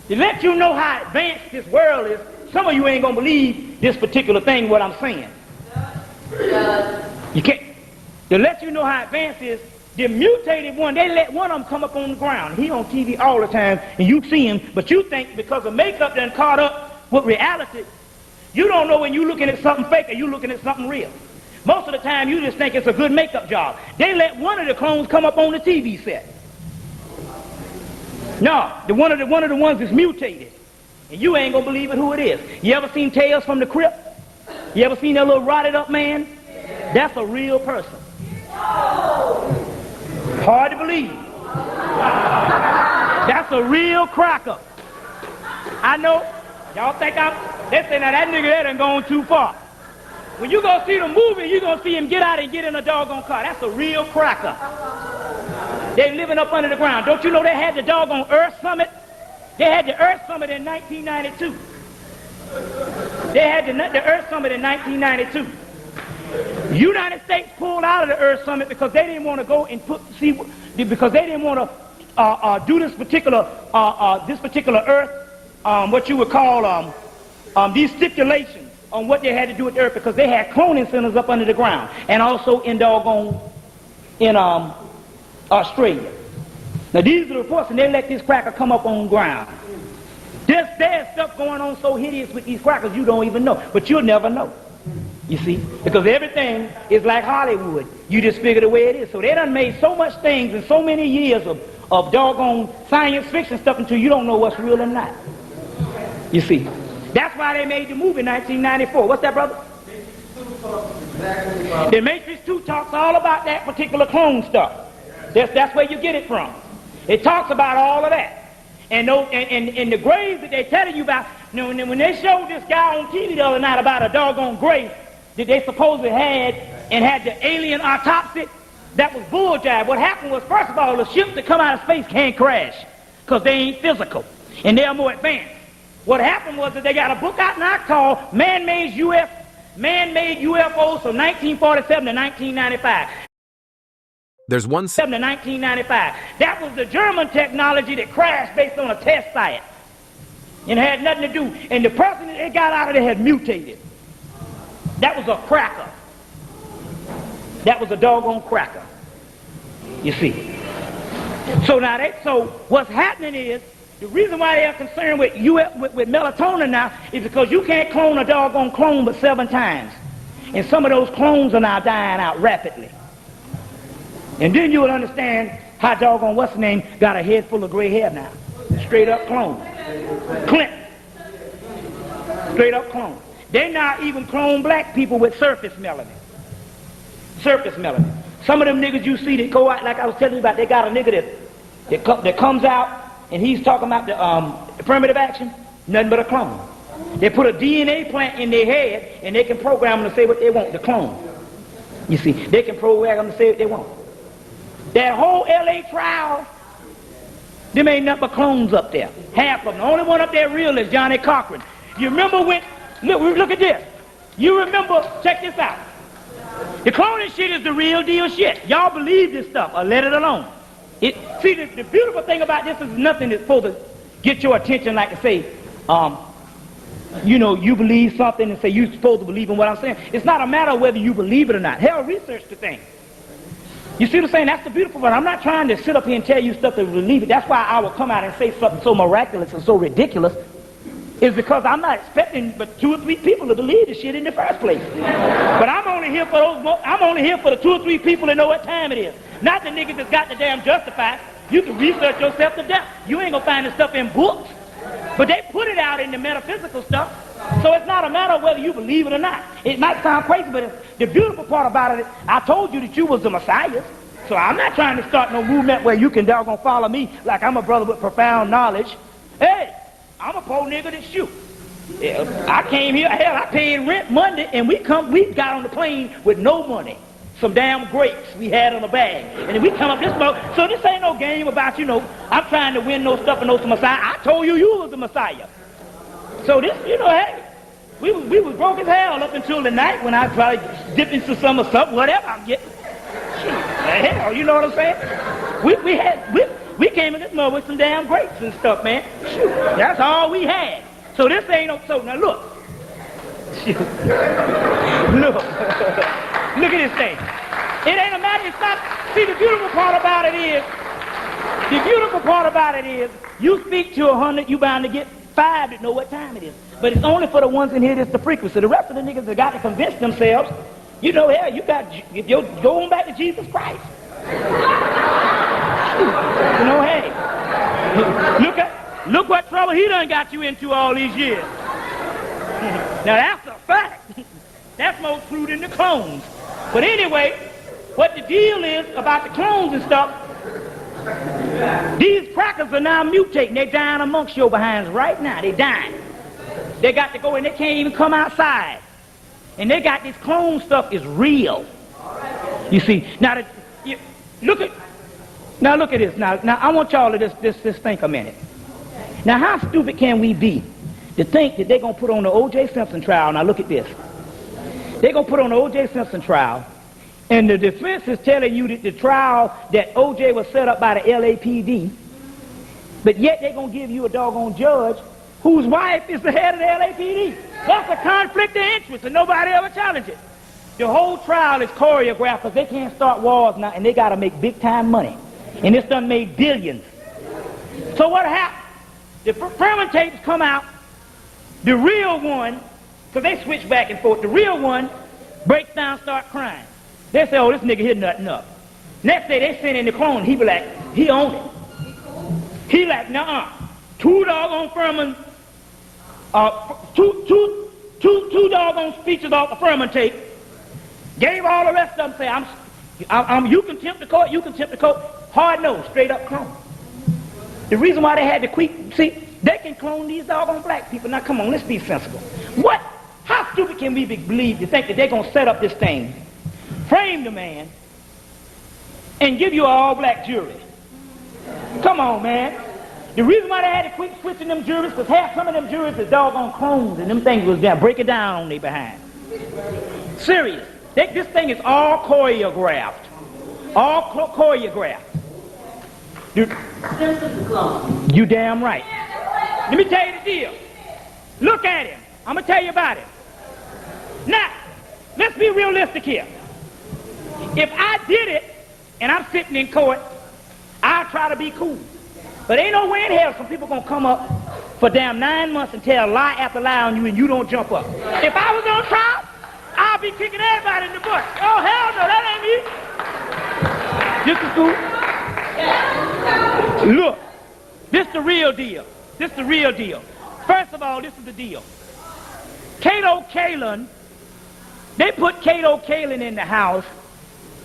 to let you know how advanced this world is, some of you ain't gonna believe this particular thing, what I'm saying. You can't. To let you know how advanced it is, the mutated one, they let one of them come up on the ground. He on TV all the time, and you see him, but you think because of makeup done caught up with reality, you don't know when you're looking at something fake or you're looking at something real. Most of the time, you just think it's a good makeup job. They let one of the clones come up on the TV set. No, one of the ones is mutated, and you ain't gonna believe it who it is. You ever seen Tales from the Crypt? You ever seen that little rotted up man? That's a real person. Hard to believe. That's a real cracker. I know. Y'all think they say, now that nigga there done gone too far. When you go see the movie, you gonna see him get out and get in a doggone car. That's a real cracker. They living up under the ground. Don't you know they had the doggone Earth Summit? They had the Earth Summit in 1992. They had the Earth Summit in 1992. The United States pulled out of the Earth Summit because they didn't want to go and because they didn't want to do this particular Earth, what you would call these stipulations on what they had to do with the Earth, because they had cloning centers up under the ground and also in Australia. Now these are the reports, and they let this cracker come up on ground. There's stuff going on so hideous with these crackers you don't even know, but you'll never know. You see, because everything is like Hollywood. You just figure the way it is. So they done made so much things in so many years of doggone science fiction stuff until you don't know what's real or not. You see, that's why they made the movie 1994. What's that, brother? The Matrix 2 talks all about that particular clone stuff. That's where you get it from. It talks about all of that. And the graves that they're telling you about, you know, when they showed this guy on TV the other night about a doggone grave that they supposedly had the alien autopsy, that was bull jive. What happened was, first of all, the ships that come out of space can't crash because they ain't physical and they're more advanced. What happened was that they got a book out now called Man-Made UFOs from 1947 to 1995. There's one... 1995. That was the German technology that crashed based on a test site. And it had nothing to do. And the person that they got out of there had mutated. That was a cracker. That was a doggone cracker. You see. So now so what's happening is, the reason why they are concerned with melatonin now is because you can't clone a doggone clone but 7 times. And some of those clones are now dying out rapidly. And then you will understand how doggone what's the name got a head full of gray hair now. Straight up clone. Clinton. Straight up clone. They now even clone black people with surface melanin. Surface melanin. Some of them niggas you see that go out, like I was telling you about, they got a nigga that comes out and he's talking about the affirmative action, nothing but a clone. They put a DNA plant in their head and they can program them to say what they want, the clone. You see, they can program them to say what they want. That whole LA trial, them ain't nothing but clones up there. Half of them. The only one up there real is Johnny Cochran. You remember when, look at this. You remember, check this out. The cloning shit is the real deal shit. Y'all believe this stuff or let it alone. See, the beautiful thing about this is nothing that's supposed to get your attention like to say, you know, you believe something and say you're supposed to believe in what I'm saying. It's not a matter of whether you believe it or not. Hell, research the thing. You see what I'm saying? That's the beautiful part. I'm not trying to sit up here and tell you stuff to believe it. That's why I will come out and say something so miraculous and so ridiculous. Is because I'm not expecting but 2 or 3 people to believe the shit in the first place. But I'm only here for the 2 or 3 people that know what time it is. Not the niggas that's got the damn justified. You can research yourself to death. You ain't gonna find this stuff in books. But they put it out in the metaphysical stuff. So it's not a matter of whether you believe it or not. It might sound crazy, but the beautiful part about it is I told you that you was the Messiah. So I'm not trying to start no movement where you can doggone follow me like I'm a brother with profound knowledge. Hey, I'm a poor nigga that shoot. Yeah, I came here, hell, I paid rent Monday, and we got on the plane with no money. Some damn grapes we had on the bag. And then we come up this boat. So this ain't no game about, you know, I'm trying to win no stuff and no Messiah. I told you was the Messiah. So this, you know, hey, we was broke as hell up until the night when I tried to dip into some or something, whatever I'm getting. Shit, the hell, you know what I'm saying? We came in this mud with some damn grapes and stuff, man. Shoot, that's all we had. So this ain't no, so now look. Look at this thing. It ain't a matter, it's not, see the beautiful part about it is, you speak to 100, you bound to get 5 that know what time it is. But it's only for the ones in here that's the frequency. The rest of the niggas that got to convince themselves, you know, hell, you got, go on back to Jesus Christ. You know, hey, look what trouble he done got you into all these years. Now that's a fact. That's more true than the clones. But anyway, what the deal is about the clones and stuff, these crackers are now mutating. They're dying amongst your behinds right now. They're dying. They got to go and they can't even come outside. And they got this clone stuff is real. You see, now look at this. Now I want y'all to just think a minute. Now how stupid can we be to think that they're going to put on the O.J. Simpson trial? Now look at this. They're going to put on the O.J. Simpson trial, and the defense is telling you that the trial that O.J. was set up by the LAPD, but yet they're going to give you a doggone judge whose wife is the head of the LAPD. That's a conflict of interest, and nobody ever challenged it. The whole trial is choreographed because they can't start wars now, and they got to make big-time money. And this done made billions. So what happened? The Furman tapes come out, the real one, because they switch back and forth, the real one breaks down, start crying. They say, oh, this nigga here nutting up. Next day they send in the clone, he be like, he owned it. He like, nuh-uh. 2 doggone Furman, two doggone speeches off the Furman tape, Gave all the rest of them, say, you contempt the court, you contempt the court. Hard nose, straight up clone. The reason why they had to quit, see, they can clone these doggone black people. Now, come on, let's be sensible. What? How stupid can we believe to think that they're going to set up this thing, frame the man, and give you an all-black jury? Come on, man. The reason why they had to quit switching them juries because some of them juries is doggone clones, and them things was down, break it down on their behind. Serious. This thing is all choreographed. All choreographed. You damn right. Let me tell you the deal. Look at him. I'm going to tell you about it. Now, let's be realistic here. If I did it and I'm sitting in court, I'll try to be cool. But ain't no way in hell some people going to come up for damn 9 months and tell lie after lie on you and you don't jump up. If I was on trial, I'll be kicking everybody in the butt. Oh, hell no, that ain't me. This is cool. Look, this the real deal. This the real deal. First of all, this is the deal. Cato Kalin, they put Cato Kalin in the house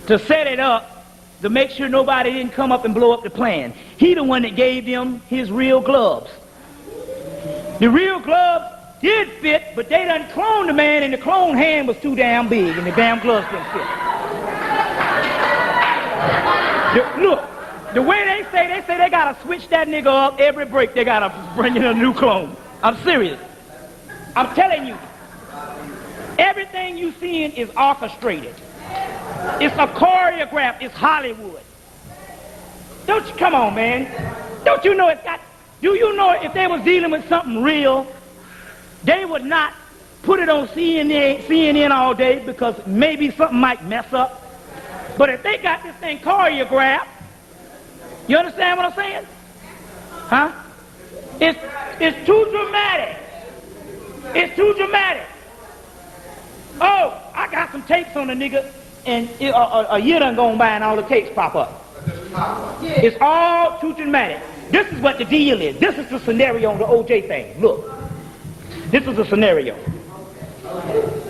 to set it up to make sure nobody didn't come up and blow up the plan. He the one that gave them his real gloves. The real gloves did fit, but they done cloned the man and the clone hand was too damn big and the damn gloves didn't fit. Look, the way they say they gotta switch that nigga up every break. They gotta bring in a new clone. I'm serious. I'm telling you, everything you seeing is orchestrated. It's a choreograph. It's Hollywood. Don't you, come on, man. Don't you know it's got, do you know if they was dealing with something real, they would not put it on CNN all day because maybe something might mess up. But if they got this thing choreographed, you understand what I'm saying? Huh? It's too dramatic. It's too dramatic. Oh, I got some tapes on the nigga, and a year done gone by and all the tapes pop up. It's all too dramatic. This is what the deal is. This is the scenario on the OJ thing. Look. This is the scenario.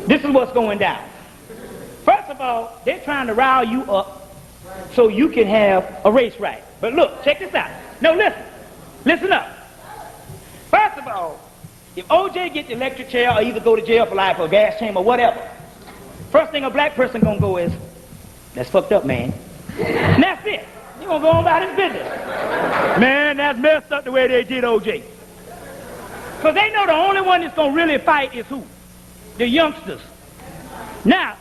This is what's going down. First of all, they're trying to rile you up so you can have a race right. But look, check this out. No, listen. Listen up. First of all, if OJ gets the electric chair or either go to jail for life or a gas chamber or whatever, first thing a black person gonna go is, that's fucked up, man. And that's it. He gonna go on about his business. Man, that's messed up the way they did OJ. Because they know the only one that's gonna really fight is who? The youngsters. Now,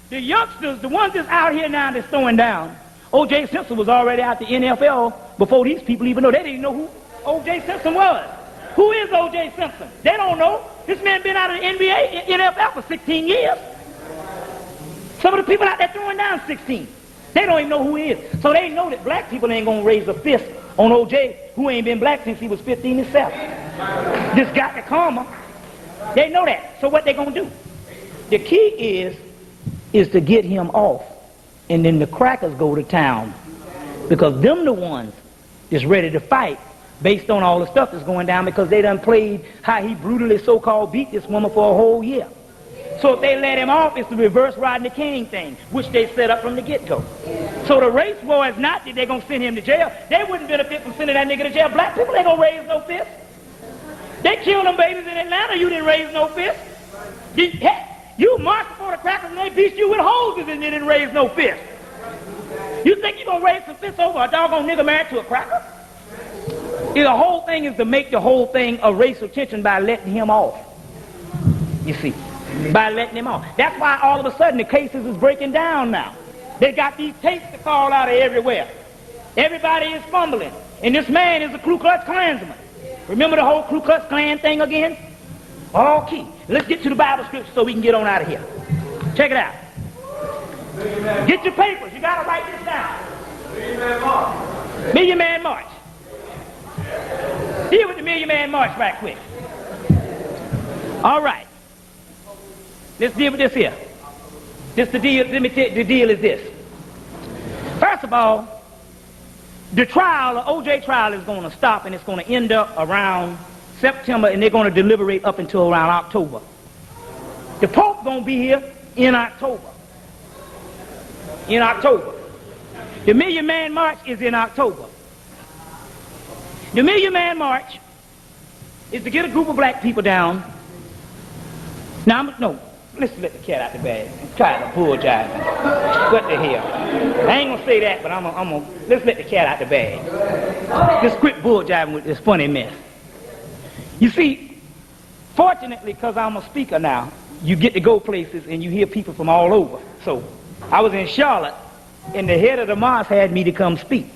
the youngsters, the ones that's out here now that's throwing down, O.J. Simpson was already out the NFL before these people even know. They didn't even know who O.J. Simpson was. Who is O.J. Simpson? They don't know. This man been out of the NBA, NFL for 16 years. Some of the people out there throwing down 16. They don't even know who he is. So they know that black people ain't gonna raise a fist on O.J., who ain't been black since he was 15 himself. This got the karma. They know that. So what they gonna do? The key is to get him off, and then the crackers go to town, because them the ones that's ready to fight based on all the stuff that's going down, because they done played how he brutally so-called beat this woman for a whole year. So if they let him off, it's the reverse Rodney King thing, which they set up from the get-go. So the race war is not that they're going to send him to jail. They wouldn't benefit from sending that nigga to jail. Black people ain't going to raise no fist. They killed them babies in Atlanta. You didn't raise no fist. You marched before the crackers and they beat you with hoses and you didn't raise no fist. You think you're going to raise some fists over a doggone nigga married to a cracker? The whole thing is to make the whole thing a racial tension by letting him off. You see, by letting him off. That's why all of a sudden the cases is breaking down now. They got these tapes to fall out of everywhere. Everybody is fumbling. And this man is a Ku Klux Klansman. Remember the whole Ku Klux Klan thing again? All key. Let's get to the Bible scripture so we can get on out of here. Check it out. Get your papers. You got to write this down. Million Man March. Deal with the Million Man March right quick. All right. Let's deal with this here. This the deal. Let me tell you, the deal is this. First of all, the trial, the OJ trial, is going to stop, and it's going to end up around September, and they're going to deliberate up until around October. The Pope going to be here in October. in October. The Million Man March is in October. The Million Man March is to get a group of black people down. Now, no, let's let the cat out the bag. I'm tired of bull jiving. What the hell? I ain't gonna say that, but let's let the cat out the bag. Let's quit bull jiving with this funny mess. You see, fortunately, because I'm a speaker now, you get to go places and you hear people from all over. So I was in Charlotte, and the head of the mosque had me to come speak.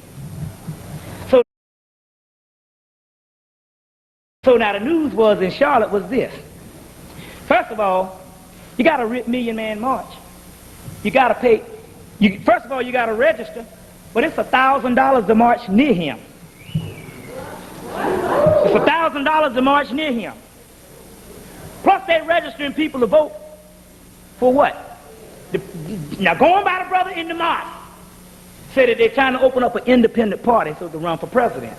So now the news was in Charlotte was this. First of all, you got a Million Man March. You got to pay. First of all, you got to register, but it's $1,000 to march near him. It's $1,000 to march near him. Plus they're registering people to vote for what? Now going by the brother in the mosque said that they're trying to open up an independent party so to run for president.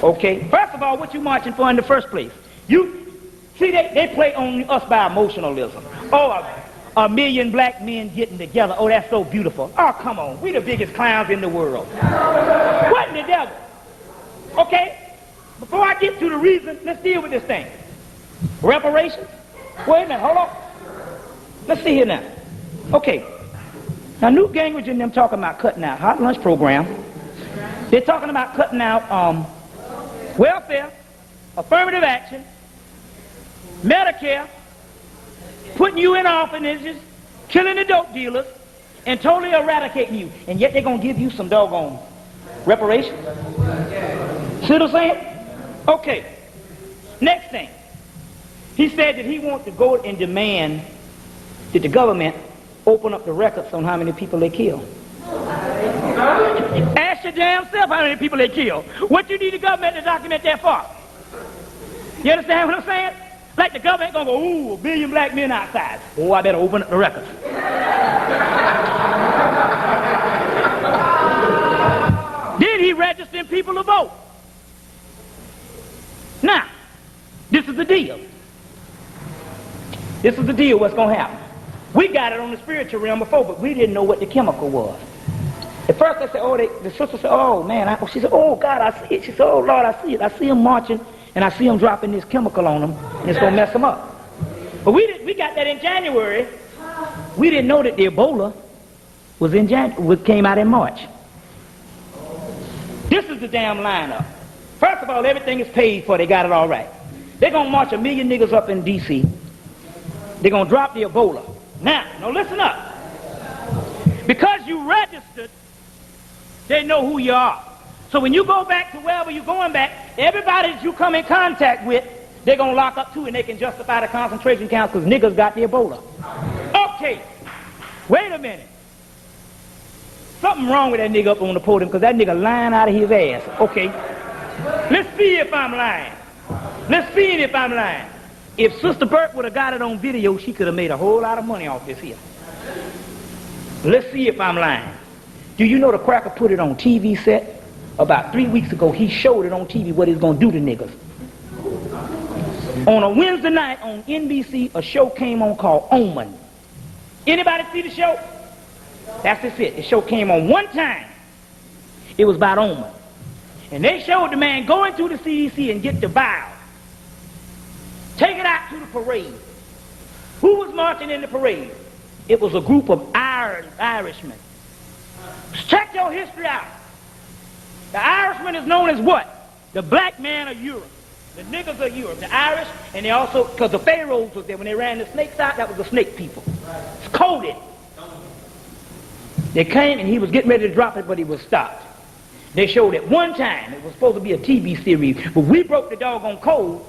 Okay, first of all, what you marching for in the first place? You see, they play on us by emotionalism. Oh, a million black men getting together. Oh, that's so beautiful. Oh, come on, we the biggest clowns in the world. What in the devil? Okay, before I get to the reason, let's deal with this thing. Reparations? Wait a minute, hold on. Let's see here now. Okay, now Newt Gingrich and them talking about cutting out hot lunch program. They're talking about cutting out welfare, affirmative action, Medicare, putting you in orphanages, killing the dope dealers, and totally eradicating you. And yet they're going to give you some doggone reparations. See what I'm saying? Okay. Next thing. He said that he wants to go and demand that the government open up the records on how many people they killed. Ask your damn self how many people they killed. What you need the government to document that for? You understand what I'm saying? Like the government gonna go, ooh, a billion black men outside. Oh, I better open up the records. Then he registering people to vote. Now, this is the deal. This is the deal, what's gonna happen. We got it on the spiritual realm before, but we didn't know what the chemical was. At first, they said, the sister said, oh, man. She said, oh, God, I see it. She said, oh, Lord, I see it. I see them marching, and I see them dropping this chemical on them, and it's going to mess them up. But we got that in January. We didn't know that the Ebola came out in March. This is the damn lineup. First of all, everything is paid for. They got it all right. They're going to march 1 million niggas up in D.C. They're going to drop the Ebola. Now, listen up. Because you registered, they know who you are. So when you go back to wherever you're going back, everybody that you come in contact with, they're going to lock up too, and they can justify the concentration camps because niggas got the Ebola. Okay, wait a minute. Something wrong with that nigga up on the podium because that nigga lying out of his ass. Okay, let's see if I'm lying. Let's see if I'm lying. If Sister Burke would have got it on video, she could have made a whole lot of money off this here. Let's see if I'm lying. Do you know the cracker put it on TV set? About 3 weeks ago, he showed it on TV what he's going to do to niggas. On a Wednesday night on NBC, a show came on called Omen. Anybody see the show? That's just it. The show came on one time. It was about Omen. And they showed the man going to the CDC and get the vial. Take it out to the parade. Who was marching in the parade? It was a group of Irishmen. Check your history out. The Irishman is known as what? The black man of Europe. The niggas of Europe. The Irish, and they also, because the pharaohs was there, when they ran the snakes out, that was the snake people. It's coded. They came and he was getting ready to drop it, but he was stopped. They showed it one time. It was supposed to be a TV series, but we broke the doggone code.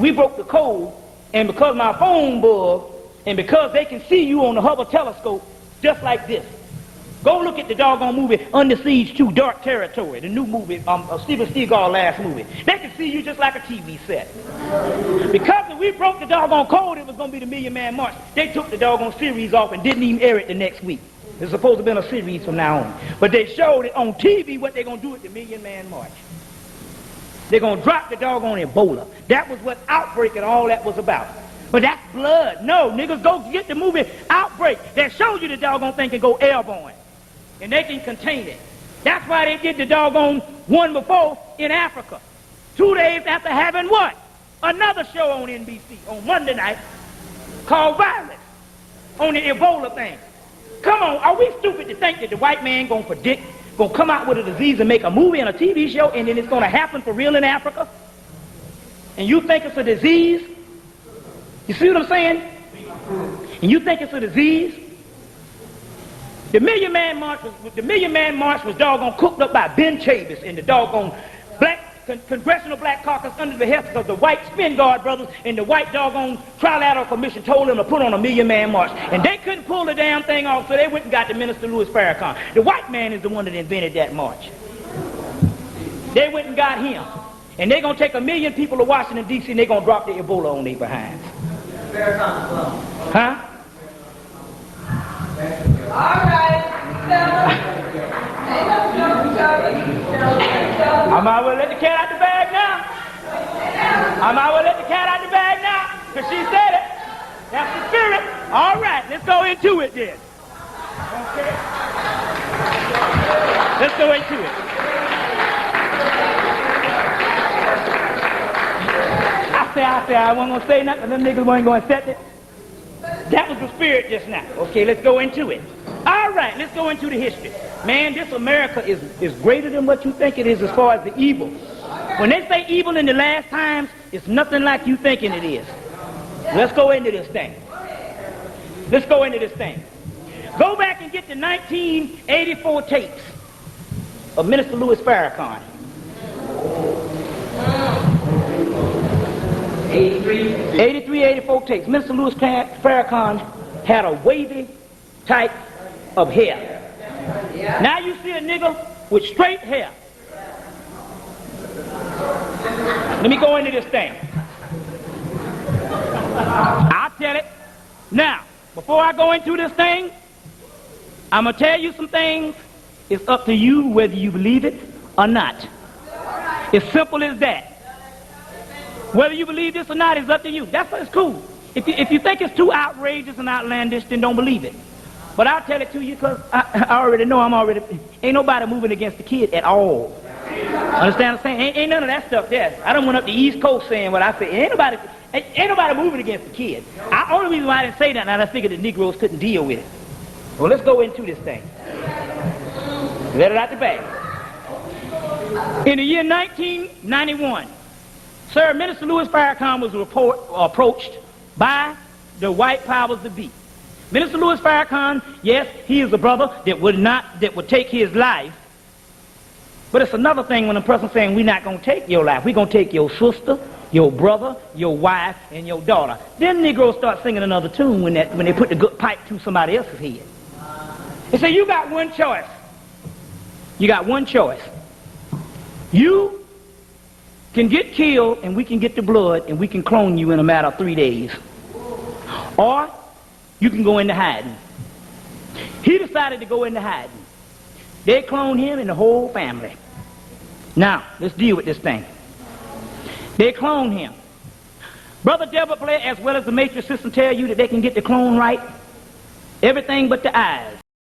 We broke the code, and because my phone bugged, and because they can see you on the Hubble telescope, just like this. Go look at the doggone movie Under Siege 2, Dark Territory, the new movie, Steven Seagal last movie. They can see you just like a TV set. Because if we broke the doggone code, it was going to be the Million Man March. They took the doggone series off and didn't even air it the next week. It's supposed to have been a series from now on. But they showed it on TV what they're going to do at the Million Man March. They're going to drop the doggone Ebola. That was what outbreak and all that was about. But that's blood. No, niggas, go get the movie Outbreak that shows you the doggone thing can go airborne. And they can contain it. That's why they did the doggone one before in Africa. 2 days after having what? Another show on NBC on Monday night called Virus on the Ebola thing. Come on, are we stupid to think that the white man gonna come out with a disease and make a movie and a TV show and then it's gonna happen for real in Africa? And you think it's a disease? You see what I'm saying? And you think it's a disease? The Million Man March was doggone cooked up by Ben Chavis and the doggone Congressional Black Caucus under the heft of the white Spin Guard brothers and the white doggone Trilateral Commission told them to put on a Million Man March. And they couldn't pull the damn thing off, so they went and got the Minister Louis Farrakhan. The white man is the one that invented that march. They went and got him. And they're going to take 1 million people to Washington, D.C. and they're going to drop the Ebola on their behinds. Farrakhan as well. Huh? All right. I might as well let the cat out the bag now. I might as well let the cat out the bag now, because she said it. That's the spirit. All right, let's go into it then. Okay? Let's go into it. I said I wasn't going to say nothing, them niggas weren't going to accept it. That was the spirit just now. Okay, let's go into it. All right, let's go into the history. Man, this America is greater than what you think it is as far as the evil. When they say evil in the last times, it's nothing like you thinking it is. Let's go into this thing. Let's go into this thing. Go back and get the 1984 tapes of Minister Louis Farrakhan. 83, 84 tapes. Minister Louis Farrakhan had a wavy type of hair. Now you see a nigga with straight hair. Let me go into this thing. I'll tell it. Now, before I go into this thing, I'm going to tell you some things. It's up to you whether you believe it or not. It's simple as that. Whether you believe this or not is up to you. That's it's cool. If you think it's too outrageous and outlandish, then don't believe it. But I'll tell it to you because I already know ain't nobody moving against the kid at all. Understand what I'm saying? Ain't none of that stuff there. I done went up the East Coast saying what I said. Ain't nobody moving against the kid. Only reason why I didn't say that, and I figured the Negroes couldn't deal with it. Well, let's go into this thing. Let it out the bag. In the year 1991, Sir, Minister Louis Farrakhan was approached by the white powers that be. Minister Louis Farrakhan, yes, he is a brother that would take his life. But it's another thing when a person saying, we're not going to take your life. We're going to take your sister, your brother, your wife, and your daughter. Then Negroes start singing another tune when they put the good pipe to somebody else's head. They say, you got one choice. You got one choice. You can get killed and we can get the blood and we can clone you in a matter of 3 days. Or you can go into hiding. He decided to go into hiding. They cloned him and the whole family. Now, let's deal with this thing. They cloned him. Brother Devil Player, as well as the Matrix system, tell you that they can get the clone right. Everything but the eyes.